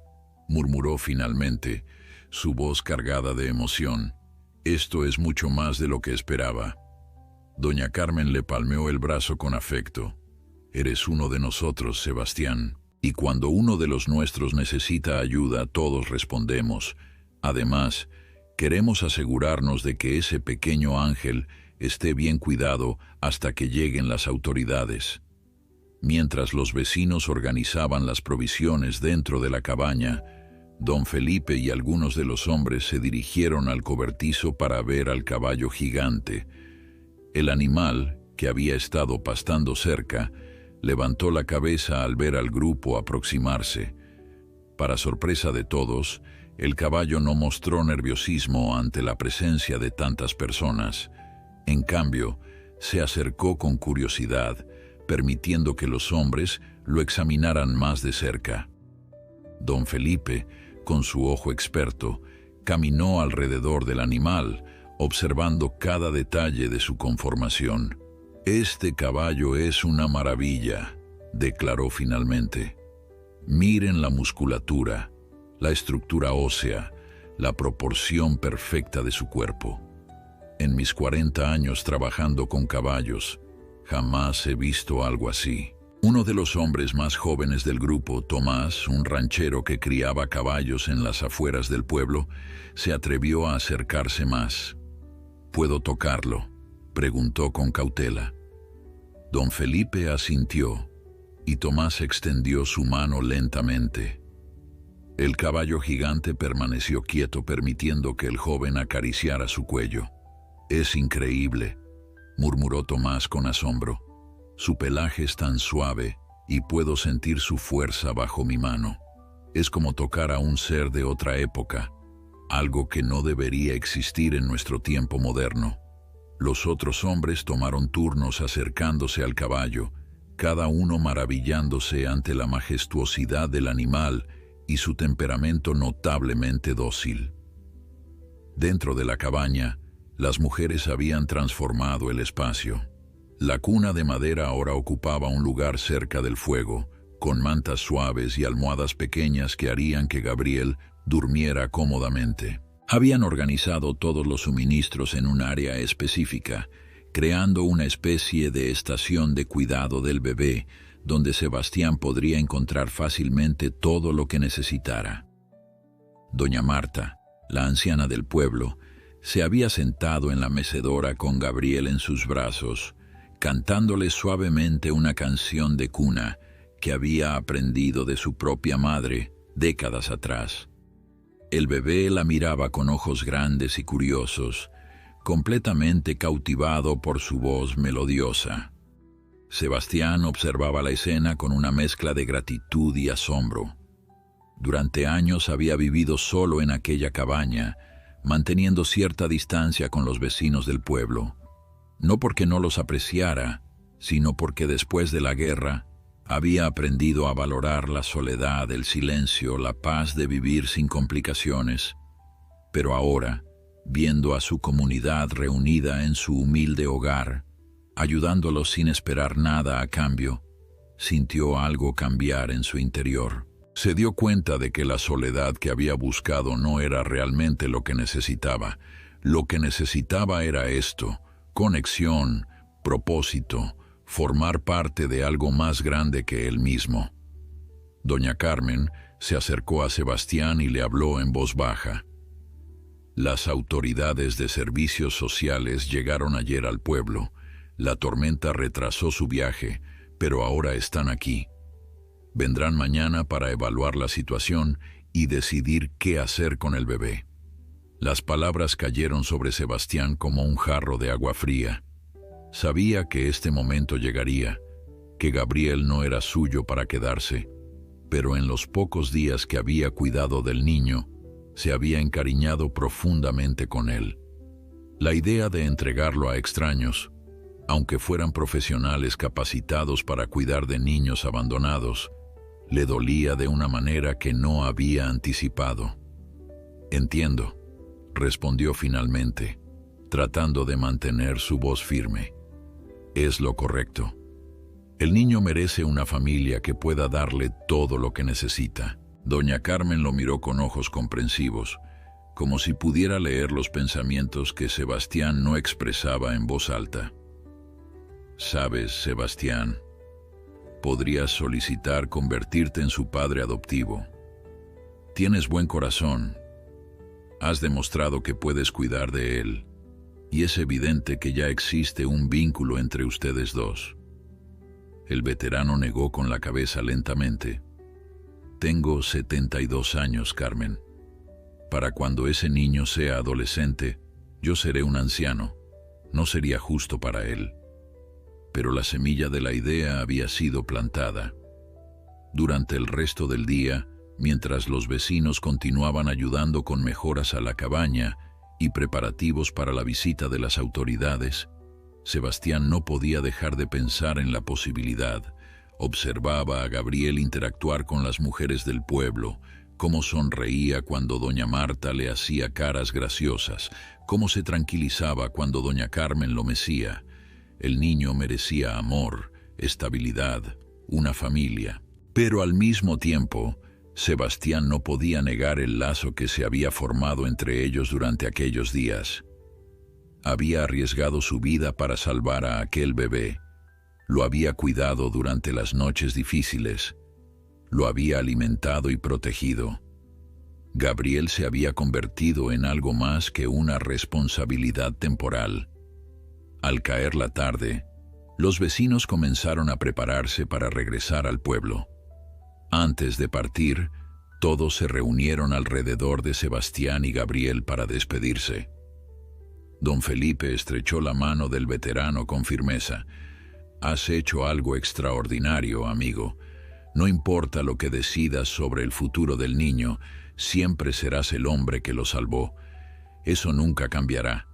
murmuró finalmente, su voz cargada de emoción. «Esto es mucho más de lo que esperaba». Doña Carmen le palmeó el brazo con afecto. «Eres uno de nosotros, Sebastián, y cuando uno de los nuestros necesita ayuda, todos respondemos. Además, queremos asegurarnos de que ese pequeño ángel esté bien cuidado hasta que lleguen las autoridades». Mientras los vecinos organizaban las provisiones dentro de la cabaña, don Felipe y algunos de los hombres se dirigieron al cobertizo para ver al caballo gigante. El animal, que había estado pastando cerca, levantó la cabeza al ver al grupo aproximarse. Para sorpresa de todos, el caballo no mostró nerviosismo ante la presencia de tantas personas. En cambio, se acercó con curiosidad, permitiendo que los hombres lo examinaran más de cerca. Don Felipe, con su ojo experto, caminó alrededor del animal, observando cada detalle de su conformación. «Este caballo es una maravilla», declaró finalmente. «Miren la musculatura, la estructura ósea, la proporción perfecta de su cuerpo. En mis 40 años trabajando con caballos, jamás he visto algo así». Uno de los hombres más jóvenes del grupo, Tomás, un ranchero que criaba caballos en las afueras del pueblo, se atrevió a acercarse más. «¿Puedo tocarlo?», preguntó con cautela. Don Felipe asintió, y Tomás extendió su mano lentamente. El caballo gigante permaneció quieto, permitiendo que el joven acariciara su cuello. «Es increíble», murmuró Tomás con asombro. «Su pelaje es tan suave y puedo sentir su fuerza bajo mi mano. Es como tocar a un ser de otra época, algo que no debería existir en nuestro tiempo moderno». Los otros hombres tomaron turnos acercándose al caballo, cada uno maravillándose ante la majestuosidad del animal y su temperamento notablemente dócil. Dentro de la cabaña, las mujeres habían transformado el espacio. La cuna de madera ahora ocupaba un lugar cerca del fuego, con mantas suaves y almohadas pequeñas que harían que Gabriel durmiera cómodamente. Habían organizado todos los suministros en un área específica, creando una especie de estación de cuidado del bebé, donde Sebastián podría encontrar fácilmente todo lo que necesitara. Doña Marta, la anciana del pueblo, se había sentado en la mecedora con Gabriel en sus brazos, cantándole suavemente una canción de cuna que había aprendido de su propia madre décadas atrás. El bebé la miraba con ojos grandes y curiosos, completamente cautivado por su voz melodiosa. Sebastián observaba la escena con una mezcla de gratitud y asombro. Durante años había vivido solo en aquella cabaña, manteniendo cierta distancia con los vecinos del pueblo, no porque no los apreciara, sino porque después de la guerra había aprendido a valorar la soledad, el silencio, la paz de vivir sin complicaciones. Pero ahora, viendo a su comunidad reunida en su humilde hogar, ayudándolos sin esperar nada a cambio, sintió algo cambiar en su interior. Se dio cuenta de que la soledad que había buscado no era realmente lo que necesitaba. Lo que necesitaba era esto: conexión, propósito, formar parte de algo más grande que él mismo. Doña Carmen se acercó a Sebastián y le habló en voz baja. Las autoridades de servicios sociales llegaron ayer al pueblo. La tormenta retrasó su viaje, pero ahora están aquí. Vendrán mañana para evaluar la situación y decidir qué hacer con el bebé. Las palabras cayeron sobre Sebastián como un jarro de agua fría. Sabía que este momento llegaría, que Gabriel no era suyo para quedarse, pero en los pocos días que había cuidado del niño, se había encariñado profundamente con él. La idea de entregarlo a extraños, aunque fueran profesionales capacitados para cuidar de niños abandonados, le dolía de una manera que no había anticipado. «Entiendo», respondió finalmente, tratando de mantener su voz firme. «Es lo correcto. El niño merece una familia que pueda darle todo lo que necesita». Doña Carmen lo miró con ojos comprensivos, como si pudiera leer los pensamientos que Sebastián no expresaba en voz alta. «Sabes, Sebastián, podrías solicitar convertirte en su padre adoptivo. Tienes buen corazón. Has demostrado que puedes cuidar de él, y es evidente que ya existe un vínculo entre ustedes dos». El veterano negó con la cabeza lentamente. «Tengo 72 años, Carmen. Para cuando ese niño sea adolescente, yo seré un anciano. No sería justo para él». Pero la semilla de la idea había sido plantada. Durante el resto del día, mientras los vecinos continuaban ayudando con mejoras a la cabaña y preparativos para la visita de las autoridades, Sebastián no podía dejar de pensar en la posibilidad. Observaba a Gabriel interactuar con las mujeres del pueblo, cómo sonreía cuando doña Marta le hacía caras graciosas, cómo se tranquilizaba cuando doña Carmen lo mecía. El niño merecía amor, estabilidad, una familia. Pero al mismo tiempo, Sebastián no podía negar el lazo que se había formado entre ellos durante aquellos días. Había arriesgado su vida para salvar a aquel bebé. Lo había cuidado durante las noches difíciles. Lo había alimentado y protegido. Gabriel se había convertido en algo más que una responsabilidad temporal. Al caer la tarde, los vecinos comenzaron a prepararse para regresar al pueblo. Antes de partir, todos se reunieron alrededor de Sebastián y Gabriel para despedirse. Don Felipe estrechó la mano del veterano con firmeza. «Has hecho algo extraordinario, amigo. No importa lo que decidas sobre el futuro del niño, siempre serás el hombre que lo salvó. Eso nunca cambiará».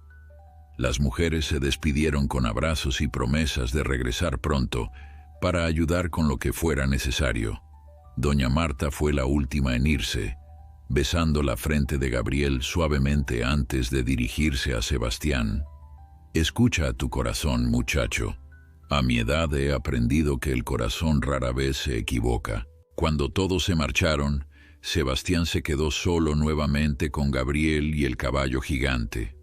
Las mujeres se despidieron con abrazos y promesas de regresar pronto para ayudar con lo que fuera necesario. Doña Marta fue la última en irse, besando la frente de Gabriel suavemente antes de dirigirse a Sebastián. «Escucha a tu corazón, muchacho. A mi edad he aprendido que el corazón rara vez se equivoca». Cuando todos se marcharon, Sebastián se quedó solo nuevamente con Gabriel y el caballo gigante.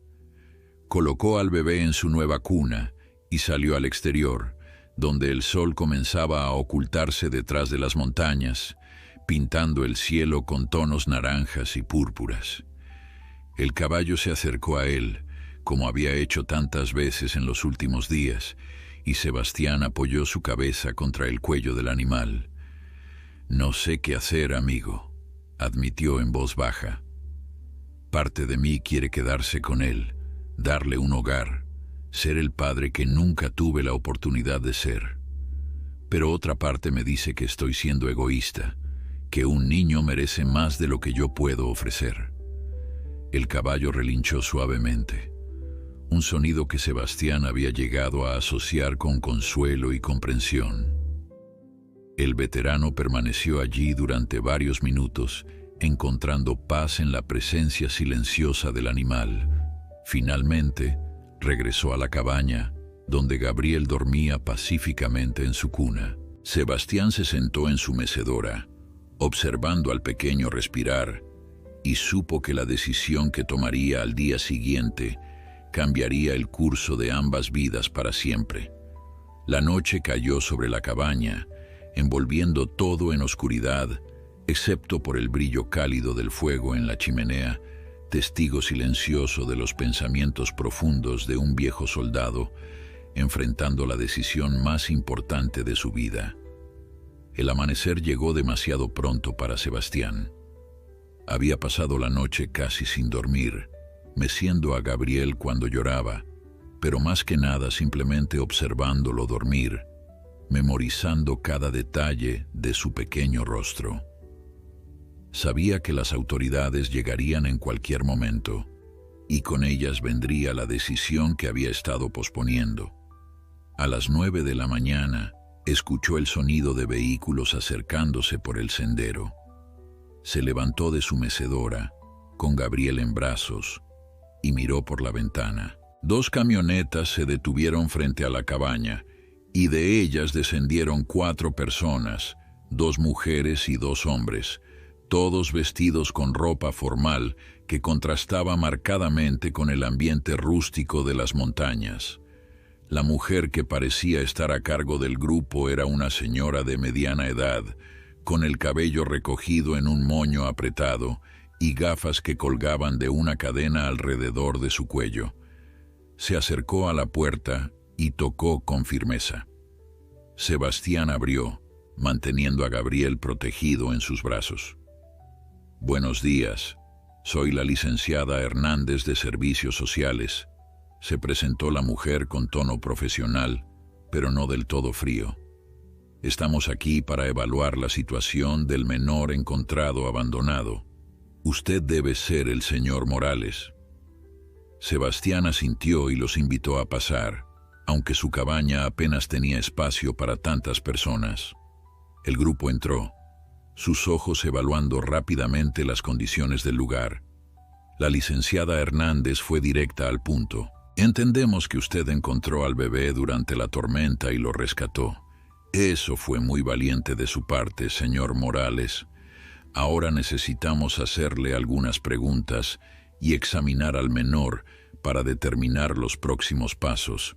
Colocó al bebé en su nueva cuna y salió al exterior, donde el sol comenzaba a ocultarse detrás de las montañas, pintando el cielo con tonos naranjas y púrpuras. El caballo se acercó a él, como había hecho tantas veces en los últimos días, y Sebastián apoyó su cabeza contra el cuello del animal. «No sé qué hacer, amigo», admitió en voz baja. «Parte de mí quiere quedarse con él, darle un hogar, ser el padre que nunca tuve la oportunidad de ser. Pero otra parte me dice que estoy siendo egoísta, que un niño merece más de lo que yo puedo ofrecer». El caballo relinchó suavemente, un sonido que Sebastián había llegado a asociar con consuelo y comprensión. El veterano permaneció allí durante varios minutos, encontrando paz en la presencia silenciosa del animal. Finalmente, regresó a la cabaña, donde Gabriel dormía pacíficamente en su cuna. Sebastián se sentó en su mecedora, observando al pequeño respirar, y supo que la decisión que tomaría al día siguiente cambiaría el curso de ambas vidas para siempre. La noche cayó sobre la cabaña, envolviendo todo en oscuridad, excepto por el brillo cálido del fuego en la chimenea, testigo silencioso de los pensamientos profundos de un viejo soldado enfrentando la decisión más importante de su vida. El amanecer llegó demasiado pronto para Sebastián. Había pasado la noche casi sin dormir, meciendo a Gabriel cuando lloraba, pero más que nada simplemente observándolo dormir, memorizando cada detalle de su pequeño rostro. Sabía que las autoridades llegarían en cualquier momento, y con ellas vendría la decisión que había estado posponiendo. A las 9 de la mañana, escuchó el sonido de vehículos acercándose por el sendero. Se levantó de su mecedora, con Gabriel en brazos, y miró por la ventana. 2 camionetas se detuvieron frente a la cabaña, y de ellas descendieron 4 personas, 2 mujeres y 2 hombres, todos vestidos con ropa formal que contrastaba marcadamente con el ambiente rústico de las montañas. La mujer que parecía estar a cargo del grupo era una señora de mediana edad, con el cabello recogido en un moño apretado y gafas que colgaban de una cadena alrededor de su cuello. Se acercó a la puerta y tocó con firmeza. Sebastián abrió, manteniendo a Gabriel protegido en sus brazos. «Buenos días, soy la licenciada Hernández de Servicios Sociales», se presentó la mujer con tono profesional, pero no del todo frío. «Estamos aquí para evaluar la situación del menor encontrado abandonado. Usted debe ser el señor Morales». Sebastián asintió y los invitó a pasar, aunque su cabaña apenas tenía espacio para tantas personas. El grupo entró, sus ojos evaluando rápidamente las condiciones del lugar. La licenciada Hernández fue directa al punto. «Entendemos que usted encontró al bebé durante la tormenta y lo rescató. Eso fue muy valiente de su parte, señor Morales. Ahora necesitamos hacerle algunas preguntas y examinar al menor para determinar los próximos pasos».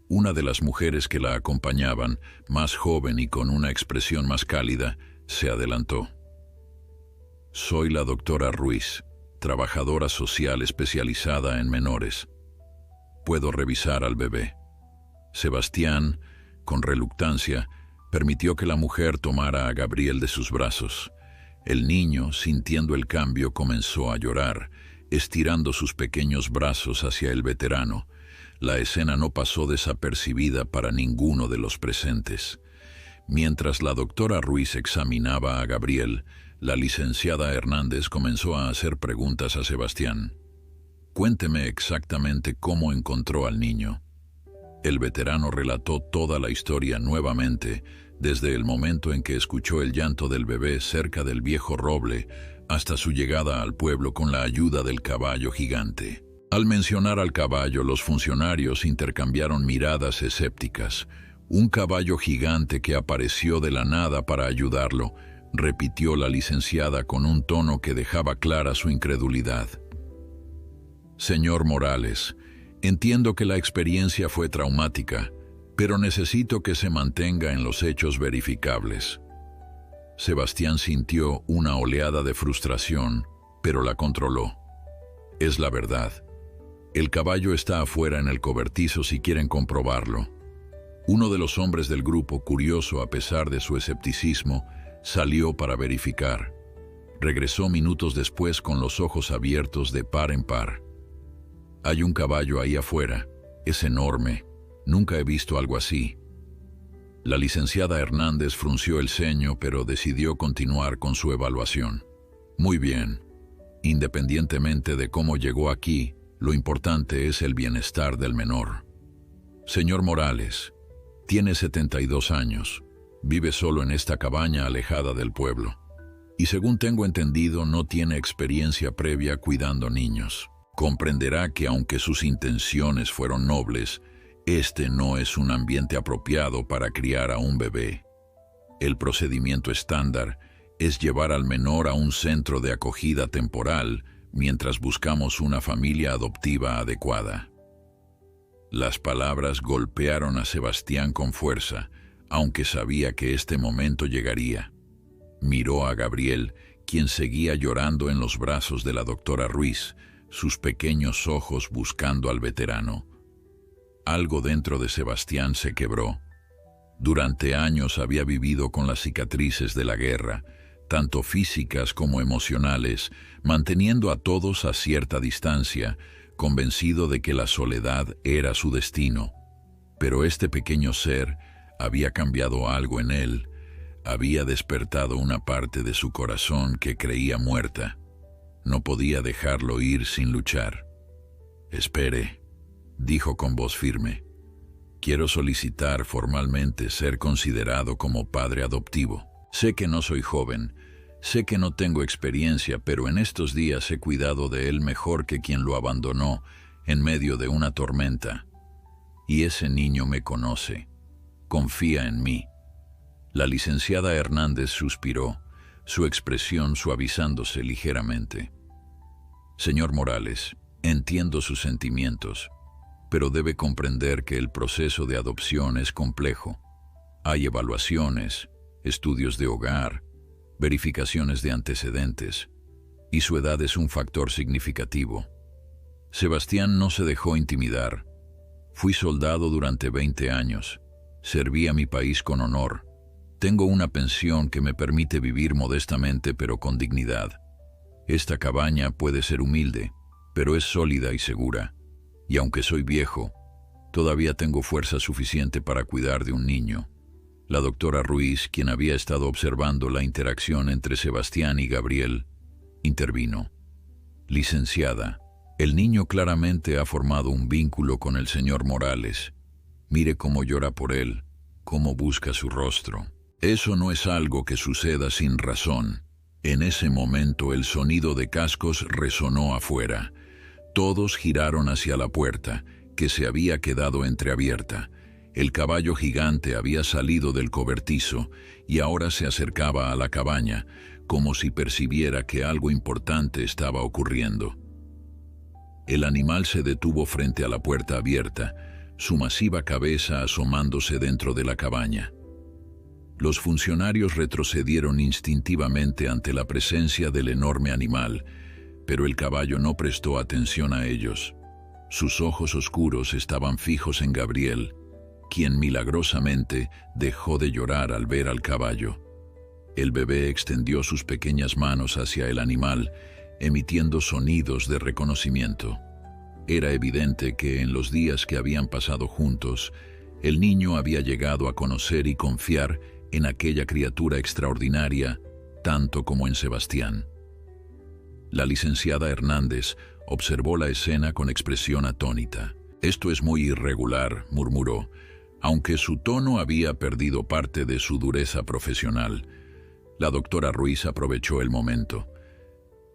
Una de las mujeres que la acompañaban, más joven y con una expresión más cálida, se adelantó. «Soy la doctora Ruiz, trabajadora social especializada en menores. ¿Puedo revisar al bebé?». Sebastián, con reluctancia, permitió que la mujer tomara a Gabriel de sus brazos. El niño, sintiendo el cambio, comenzó a llorar, estirando sus pequeños brazos hacia el veterano. La escena no pasó desapercibida para ninguno de los presentes. Mientras la doctora Ruiz examinaba a Gabriel, la licenciada Hernández comenzó a hacer preguntas a Sebastián. «Cuénteme exactamente cómo encontró al niño». El veterano relató toda la historia nuevamente, desde el momento en que escuchó el llanto del bebé cerca del viejo roble hasta su llegada al pueblo con la ayuda del caballo gigante. Al mencionar al caballo, los funcionarios intercambiaron miradas escépticas. «Un caballo gigante que apareció de la nada para ayudarlo», repitió la licenciada con un tono que dejaba clara su incredulidad. «Señor Morales, entiendo que la experiencia fue traumática, pero necesito que se mantenga en los hechos verificables». Sebastián sintió una oleada de frustración, pero la controló. Es la verdad. El caballo está afuera en el cobertizo si quieren comprobarlo. Uno de los hombres del grupo, curioso a pesar de su escepticismo, salió para verificar. Regresó minutos después con los ojos abiertos de par en par. Hay un caballo ahí afuera. Es enorme. Nunca he visto algo así. La licenciada Hernández frunció el ceño, pero decidió continuar con su evaluación. Muy bien. Independientemente de cómo llegó aquí, lo importante es el bienestar del menor. Señor Morales, tiene 72 años. Vive solo en esta cabaña alejada del pueblo. Y según tengo entendido, no tiene experiencia previa cuidando niños. Comprenderá que aunque sus intenciones fueron nobles, este no es un ambiente apropiado para criar a un bebé. El procedimiento estándar es llevar al menor a un centro de acogida temporal mientras buscamos una familia adoptiva adecuada. Las palabras golpearon a Sebastián con fuerza, aunque sabía que este momento llegaría. Miró a Gabriel, quien seguía llorando en los brazos de la doctora Ruiz, sus pequeños ojos buscando al veterano. Algo dentro de Sebastián se quebró. Durante años había vivido con las cicatrices de la guerra, tanto físicas como emocionales, manteniendo a todos a cierta distancia, convencido de que la soledad era su destino. Pero este pequeño ser había cambiado algo en él, había despertado una parte de su corazón que creía muerta. No podía dejarlo ir sin luchar. «Espere», dijo con voz firme. «Quiero solicitar formalmente ser considerado como padre adoptivo. Sé que no soy joven, sé que no tengo experiencia, pero en estos días he cuidado de él mejor que quien lo abandonó en medio de una tormenta. Y ese niño me conoce, confía en mí». La licenciada Hernández suspiró, su expresión suavizándose ligeramente. «Señor Morales, entiendo sus sentimientos, pero debe comprender que el proceso de adopción es complejo. Hay evaluaciones, estudios de hogar, verificaciones de antecedentes, y su edad es un factor significativo». Sebastián no se dejó intimidar. «Fui soldado durante 20 años. Serví a mi país con honor. Tengo una pensión que me permite vivir modestamente pero con dignidad. Esta cabaña puede ser humilde, pero es sólida y segura. Y aunque soy viejo, todavía tengo fuerza suficiente para cuidar de un niño». La doctora Ruiz, quien había estado observando la interacción entre Sebastián y Gabriel, intervino. «Licenciada, el niño claramente ha formado un vínculo con el señor Morales. Mire cómo llora por él, cómo busca su rostro. Eso no es algo que suceda sin razón». En ese momento el sonido de cascos resonó afuera. Todos giraron hacia la puerta, que se había quedado entreabierta. El caballo gigante había salido del cobertizo y ahora se acercaba a la cabaña, como si percibiera que algo importante estaba ocurriendo. El animal se detuvo frente a la puerta abierta, su masiva cabeza asomándose dentro de la cabaña. Los funcionarios retrocedieron instintivamente ante la presencia del enorme animal, pero el caballo no prestó atención a ellos. Sus ojos oscuros estaban fijos en Gabriel, quien milagrosamente dejó de llorar al ver al caballo. El bebé extendió sus pequeñas manos hacia el animal, emitiendo sonidos de reconocimiento. Era evidente que en los días que habían pasado juntos, el niño había llegado a conocer y confiar en aquella criatura extraordinaria, tanto como en Sebastián. La licenciada Hernández observó la escena con expresión atónita. «Esto es muy irregular», murmuró, aunque su tono había perdido parte de su dureza profesional. La doctora Ruiz aprovechó el momento.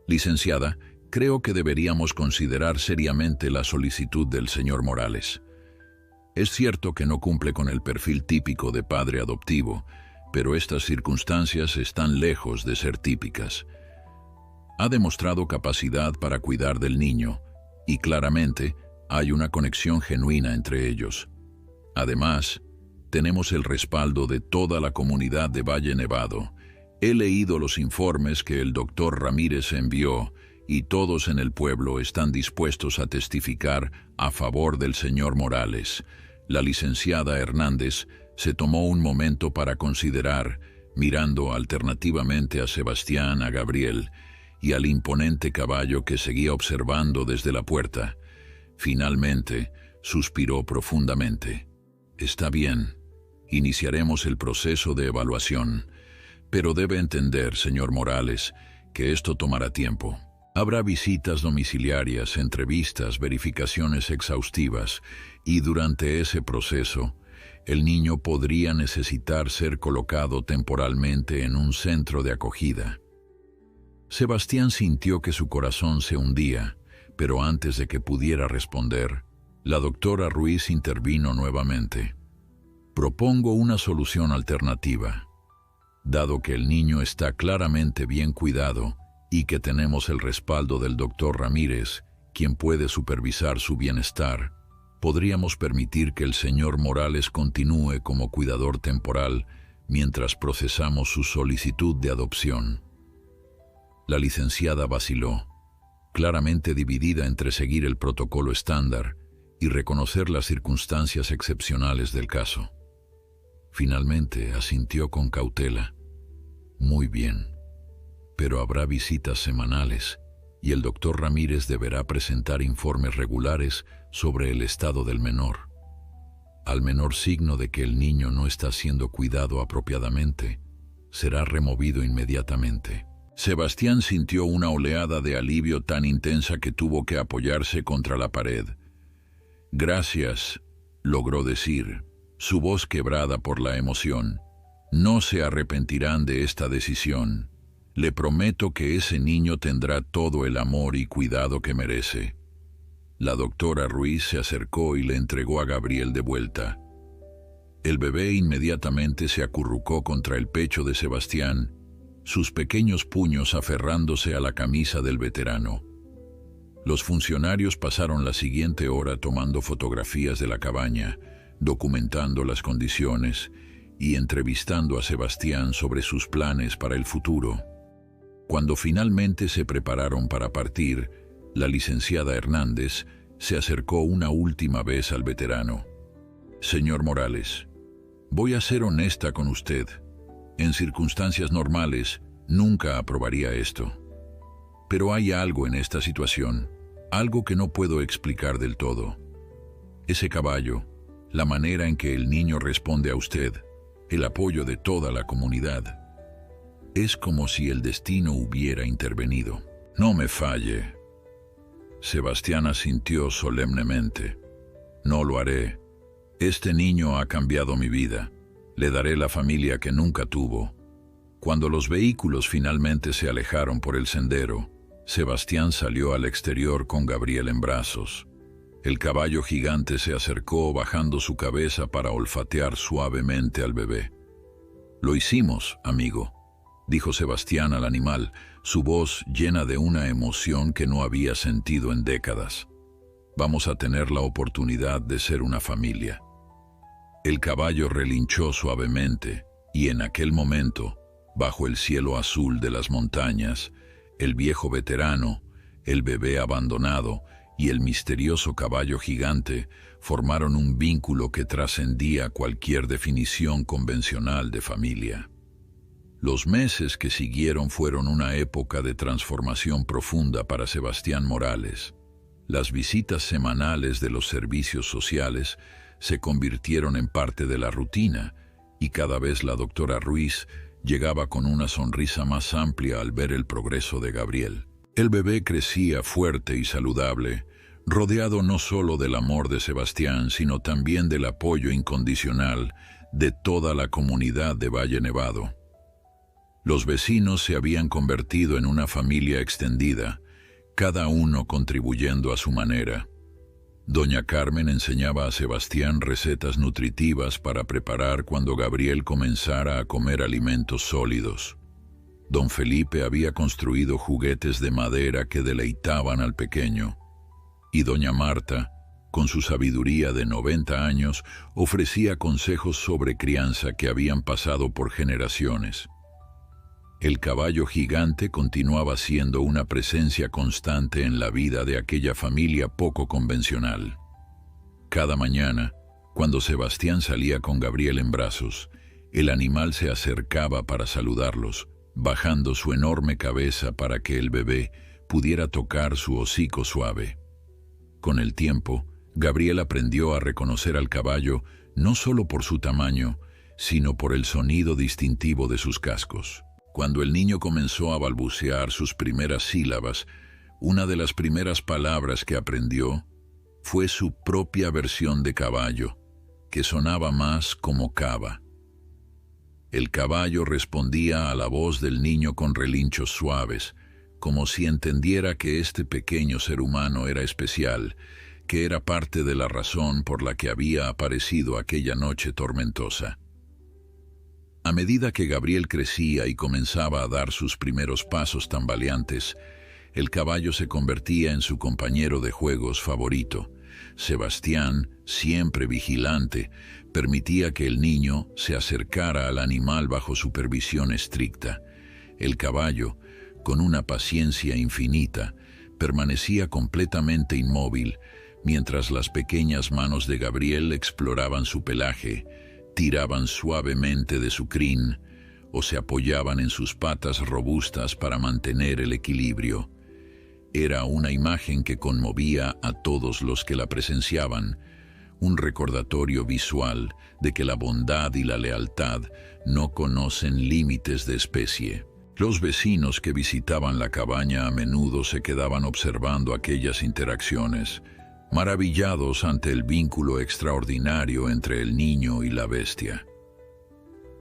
«Licenciada, creo que deberíamos considerar seriamente la solicitud del señor Morales. Es cierto que no cumple con el perfil típico de padre adoptivo, pero estas circunstancias están lejos de ser típicas. Ha demostrado capacidad para cuidar del niño, y claramente hay una conexión genuina entre ellos. Además, tenemos el respaldo de toda la comunidad de Valle Nevado. He leído los informes que el doctor Ramírez envió y todos en el pueblo están dispuestos a testificar a favor del señor Morales. La licenciada Hernández se tomó un momento para considerar, mirando alternativamente a Sebastián, a Gabriel y al imponente caballo que seguía observando desde la puerta. Finalmente, suspiró profundamente. Está bien, iniciaremos el proceso de evaluación, pero debe entender, señor Morales, que esto tomará tiempo. Habrá visitas domiciliarias, entrevistas, verificaciones exhaustivas, y durante ese proceso, el niño podría necesitar ser colocado temporalmente en un centro de acogida. Sebastián sintió que su corazón se hundía, pero antes de que pudiera responder, la doctora Ruiz intervino nuevamente. Propongo una solución alternativa. Dado que el niño está claramente bien cuidado y que tenemos el respaldo del doctor Ramírez, quien puede supervisar su bienestar, podríamos permitir que el señor Morales continúe como cuidador temporal mientras procesamos su solicitud de adopción. La licenciada vaciló, claramente dividida entre seguir el protocolo estándar y reconocer las circunstancias excepcionales del caso. Finalmente asintió con cautela. Muy bien, pero habrá visitas semanales y el doctor Ramírez deberá presentar informes regulares sobre el estado del menor. Al menor signo de que el niño no está siendo cuidado apropiadamente, será removido inmediatamente. Sebastián sintió una oleada de alivio tan intensa que tuvo que apoyarse contra la pared. Gracias, logró decir, su voz quebrada por la emoción. No se arrepentirán de esta decisión. Le prometo que ese niño tendrá todo el amor y cuidado que merece. La doctora Ruiz se acercó y le entregó a Gabriel de vuelta. El bebé inmediatamente se acurrucó contra el pecho de Sebastián, sus pequeños puños aferrándose a la camisa del veterano. Los funcionarios pasaron la siguiente hora tomando fotografías de la cabaña, documentando las condiciones y entrevistando a Sebastián sobre sus planes para el futuro. Cuando finalmente se prepararon para partir, la licenciada Hernández se acercó una última vez al veterano. Señor Morales, voy a ser honesta con usted. En circunstancias normales, nunca aprobaría esto. Pero hay algo en esta situación, algo que no puedo explicar del todo. Ese caballo, la manera en que el niño responde a usted, el apoyo de toda la comunidad. Es como si el destino hubiera intervenido. No me falle. Sebastián asintió solemnemente. No lo haré. Este niño ha cambiado mi vida. Le daré la familia que nunca tuvo. Cuando los vehículos finalmente se alejaron por el sendero, Sebastián salió al exterior con Gabriel en brazos. El caballo gigante se acercó bajando su cabeza para olfatear suavemente al bebé. Lo hicimos, amigo, dijo Sebastián al animal, su voz llena de una emoción que no había sentido en décadas. Vamos a tener la oportunidad de ser una familia. El caballo relinchó suavemente, y en aquel momento, bajo el cielo azul de las montañas, el viejo veterano, el bebé abandonado y el misterioso caballo gigante formaron un vínculo que trascendía cualquier definición convencional de familia. Los meses que siguieron fueron una época de transformación profunda para Sebastián Morales. Las visitas semanales de los servicios sociales se convirtieron en parte de la rutina y cada vez la doctora Ruiz llegaba con una sonrisa más amplia al ver el progreso de Gabriel. El bebé crecía fuerte y saludable, rodeado no solo del amor de Sebastián, sino también del apoyo incondicional de toda la comunidad de Valle Nevado. Los vecinos se habían convertido en una familia extendida, cada uno contribuyendo a su manera. Doña Carmen enseñaba a Sebastián recetas nutritivas para preparar cuando Gabriel comenzara a comer alimentos sólidos. Don Felipe había construido juguetes de madera que deleitaban al pequeño. Y doña Marta, con su sabiduría de 90 años, ofrecía consejos sobre crianza que habían pasado por generaciones. El caballo gigante continuaba siendo una presencia constante en la vida de aquella familia poco convencional. Cada mañana, cuando Sebastián salía con Gabriel en brazos, el animal se acercaba para saludarlos, bajando su enorme cabeza para que el bebé pudiera tocar su hocico suave. Con el tiempo, Gabriel aprendió a reconocer al caballo no solo por su tamaño, sino por el sonido distintivo de sus cascos. Cuando el niño comenzó a balbucear sus primeras sílabas, una de las primeras palabras que aprendió fue su propia versión de caballo, que sonaba más como cava. El caballo respondía a la voz del niño con relinchos suaves, como si entendiera que este pequeño ser humano era especial, que era parte de la razón por la que había aparecido aquella noche tormentosa. A medida que Gabriel crecía y comenzaba a dar sus primeros pasos tambaleantes, el caballo se convertía en su compañero de juegos favorito. Sebastián, siempre vigilante, permitía que el niño se acercara al animal bajo supervisión estricta. El caballo, con una paciencia infinita, permanecía completamente inmóvil, mientras las pequeñas manos de Gabriel exploraban su pelaje, tiraban suavemente de su crin o se apoyaban en sus patas robustas para mantener el equilibrio. Era una imagen que conmovía a todos los que la presenciaban, un recordatorio visual de que la bondad y la lealtad no conocen límites de especie. Los vecinos que visitaban la cabaña a menudo se quedaban observando aquellas interacciones, maravillados ante el vínculo extraordinario entre el niño y la bestia.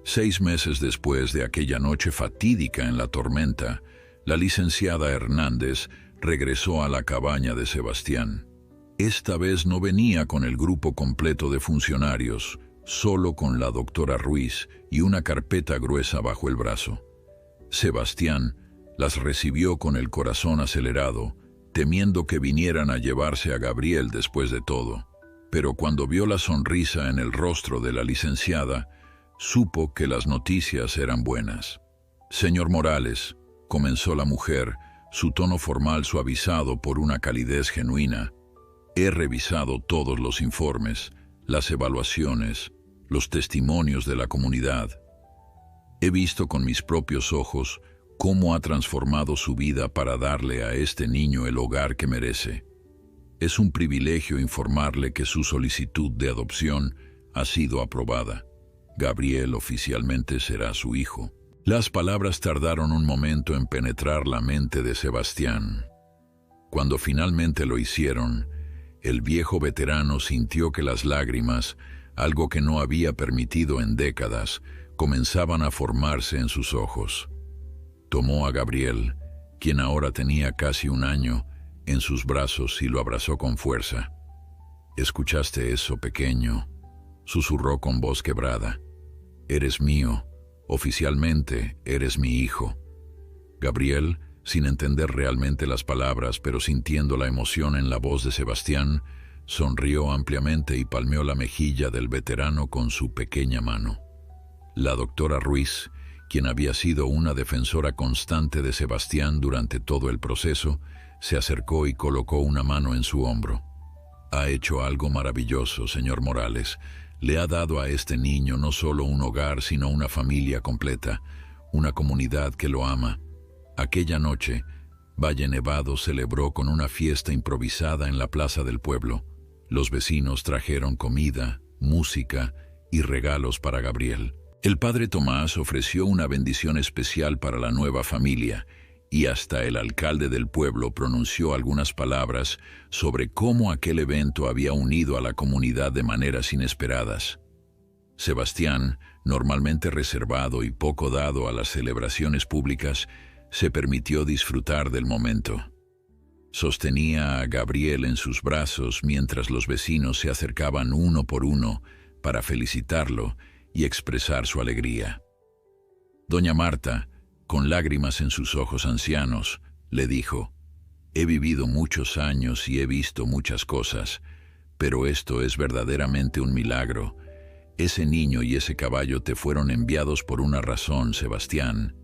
6 meses después de aquella noche fatídica en la tormenta, la licenciada Hernández regresó a la cabaña de Sebastián. Esta vez no venía con el grupo completo de funcionarios, solo con la doctora Ruiz y una carpeta gruesa bajo el brazo. Sebastián las recibió con el corazón acelerado, temiendo que vinieran a llevarse a Gabriel después de todo. Pero cuando vio la sonrisa en el rostro de la licenciada, supo que las noticias eran buenas. «Señor Morales», comenzó la mujer, su tono formal suavizado por una calidez genuina, «he revisado todos los informes, las evaluaciones, los testimonios de la comunidad. He visto con mis propios ojos cómo ha transformado su vida para darle a este niño el hogar que merece. Es un privilegio informarle que su solicitud de adopción ha sido aprobada. Gabriel oficialmente será su hijo». Las palabras tardaron un momento en penetrar la mente de Sebastián. Cuando finalmente lo hicieron, el viejo veterano sintió que las lágrimas, algo que no había permitido en décadas, comenzaban a formarse en sus ojos. Tomó a Gabriel, quien ahora tenía casi 1 año, en sus brazos y lo abrazó con fuerza. «¿Escuchaste eso, pequeño?», susurró con voz quebrada. «Eres mío, oficialmente eres mi hijo». Gabriel, sin entender realmente las palabras, pero sintiendo la emoción en la voz de Sebastián, sonrió ampliamente y palmeó la mejilla del veterano con su pequeña mano. La doctora Ruiz, quien había sido una defensora constante de Sebastián durante todo el proceso, se acercó y colocó una mano en su hombro. «Ha hecho algo maravilloso, señor Morales. Le ha dado a este niño no solo un hogar, sino una familia completa, una comunidad que lo ama». Aquella noche, Valle Nevado celebró con una fiesta improvisada en la plaza del pueblo. Los vecinos trajeron comida, música y regalos para Gabriel. El padre Tomás ofreció una bendición especial para la nueva familia, y hasta el alcalde del pueblo pronunció algunas palabras sobre cómo aquel evento había unido a la comunidad de maneras inesperadas. Sebastián, normalmente reservado y poco dado a las celebraciones públicas, se permitió disfrutar del momento. Sostenía a Gabriel en sus brazos mientras los vecinos se acercaban uno por uno para felicitarlo y expresar su alegría. Doña Marta, con lágrimas en sus ojos ancianos, le dijo: «He vivido muchos años y he visto muchas cosas, pero esto es verdaderamente un milagro. Ese niño y ese caballo te fueron enviados por una razón, Sebastián.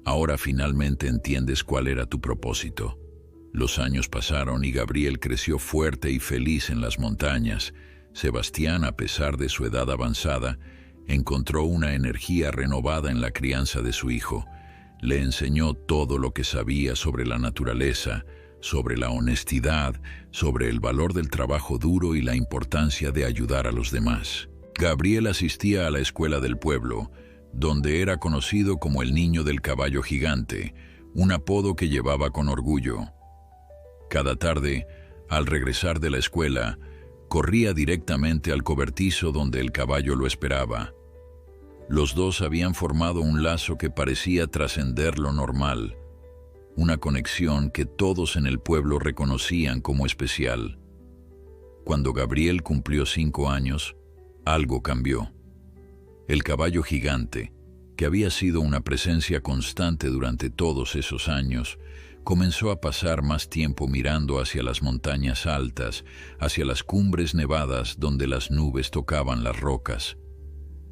Ahora finalmente entiendes cuál era tu propósito. Los años pasaron y Gabriel creció fuerte y feliz en las montañas. Sebastián, a pesar de su edad avanzada, encontró una energía renovada en la crianza de su hijo. Le enseñó todo lo que sabía sobre la naturaleza, sobre la honestidad, sobre el valor del trabajo duro y la importancia de ayudar a los demás. Gabriel asistía a la escuela del pueblo, donde era conocido como el niño del caballo gigante, un apodo que llevaba con orgullo. Cada tarde, al regresar de la escuela, corría directamente al cobertizo donde el caballo lo esperaba. Los dos habían formado un lazo que parecía trascender lo normal, una conexión que todos en el pueblo reconocían como especial. Cuando Gabriel cumplió 5 años, algo cambió. El caballo gigante, que había sido una presencia constante durante todos esos años, comenzó a pasar más tiempo mirando hacia las montañas altas, hacia las cumbres nevadas donde las nubes tocaban las rocas.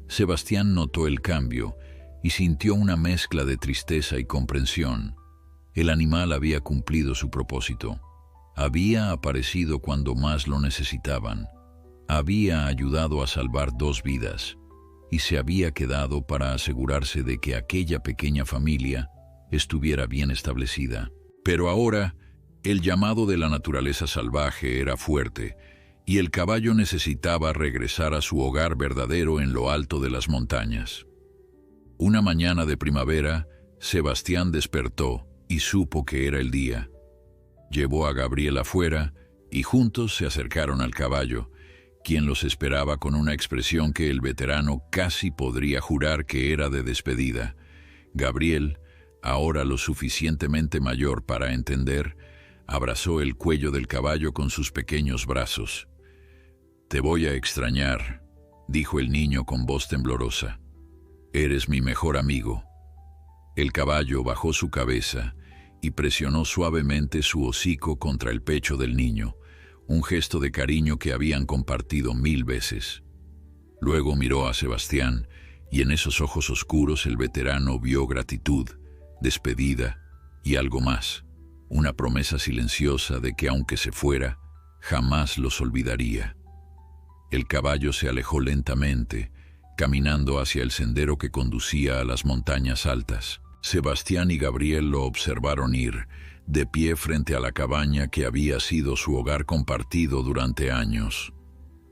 Sebastián notó el cambio y sintió una mezcla de tristeza y comprensión. El animal había cumplido su propósito. Había aparecido cuando más lo necesitaban. Había ayudado a salvar 2 vidas y se había quedado para asegurarse de que aquella pequeña familia estuviera bien establecida. Pero ahora, el llamado de la naturaleza salvaje era fuerte y el caballo necesitaba regresar a su hogar verdadero en lo alto de las montañas. Una mañana de primavera, Sebastián despertó y supo que era el día. Llevó a Gabriel afuera y juntos se acercaron al caballo, quien los esperaba con una expresión que el veterano casi podría jurar que era de despedida. Gabriel, ahora lo suficientemente mayor para entender, abrazó el cuello del caballo con sus pequeños brazos. «Te voy a extrañar», dijo el niño con voz temblorosa. «Eres mi mejor amigo». El caballo bajó su cabeza y presionó suavemente su hocico contra el pecho del niño, un gesto de cariño que habían compartido 1000 veces. Luego miró a Sebastián y en esos ojos oscuros el veterano vio gratitud, despedida y algo más, una promesa silenciosa de que aunque se fuera, jamás los olvidaría. El caballo se alejó lentamente, caminando hacia el sendero que conducía a las montañas altas. Sebastián y Gabriel lo observaron ir, de pie frente a la cabaña que había sido su hogar compartido durante años.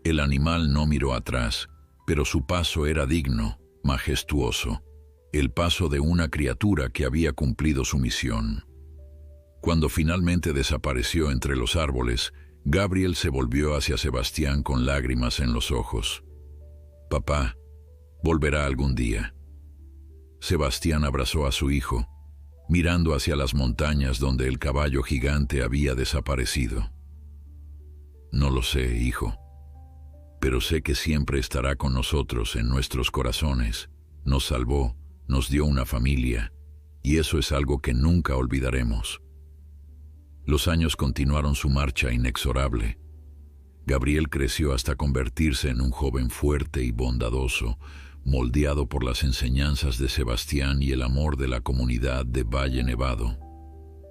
El animal no miró atrás, pero su paso era digno, majestuoso, el paso de una criatura que había cumplido su misión. Cuando finalmente desapareció entre los árboles, Gabriel se volvió hacia Sebastián con lágrimas en los ojos. «Papá, volverá algún día». Sebastián abrazó a su hijo, mirando hacia las montañas donde el caballo gigante había desaparecido. «No lo sé, hijo, pero sé que siempre estará con nosotros en nuestros corazones. Nos salvó, nos dio una familia, y eso es algo que nunca olvidaremos». Los años continuaron su marcha inexorable. Gabriel creció hasta convertirse en un joven fuerte y bondadoso, moldeado por las enseñanzas de Sebastián y el amor de la comunidad de Valle Nevado.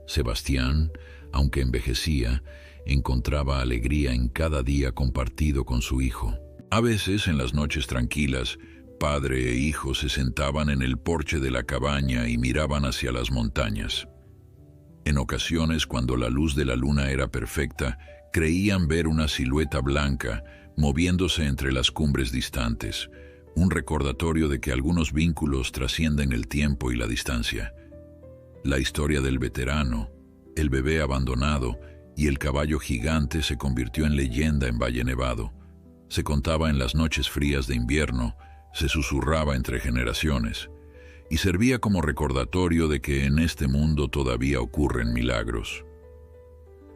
Sebastián, aunque envejecía, encontraba alegría en cada día compartido con su hijo. A veces, en las noches tranquilas, padre e hijo se sentaban en el porche de la cabaña y miraban hacia las montañas. En ocasiones, cuando la luz de la luna era perfecta, creían ver una silueta blanca moviéndose entre las cumbres distantes, un recordatorio de que algunos vínculos trascienden el tiempo y la distancia. La historia del veterano, el bebé abandonado y el caballo gigante se convirtió en leyenda en Valle Nevado. Se contaba en las noches frías de invierno, se susurraba entre generaciones, y servía como recordatorio de que en este mundo todavía ocurren milagros.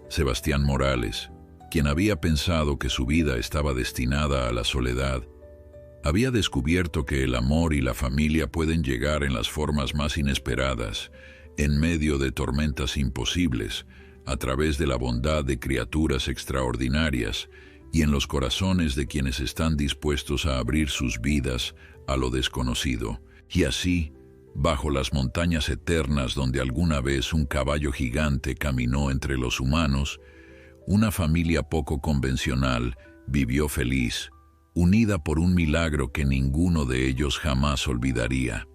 Sebastián Morales, quien había pensado que su vida estaba destinada a la soledad, había descubierto que el amor y la familia pueden llegar en las formas más inesperadas, en medio de tormentas imposibles, a través de la bondad de criaturas extraordinarias y en los corazones de quienes están dispuestos a abrir sus vidas a lo desconocido. Y así, bajo las montañas eternas donde alguna vez un caballo gigante caminó entre los humanos, una familia poco convencional vivió feliz, unida por un milagro que ninguno de ellos jamás olvidaría.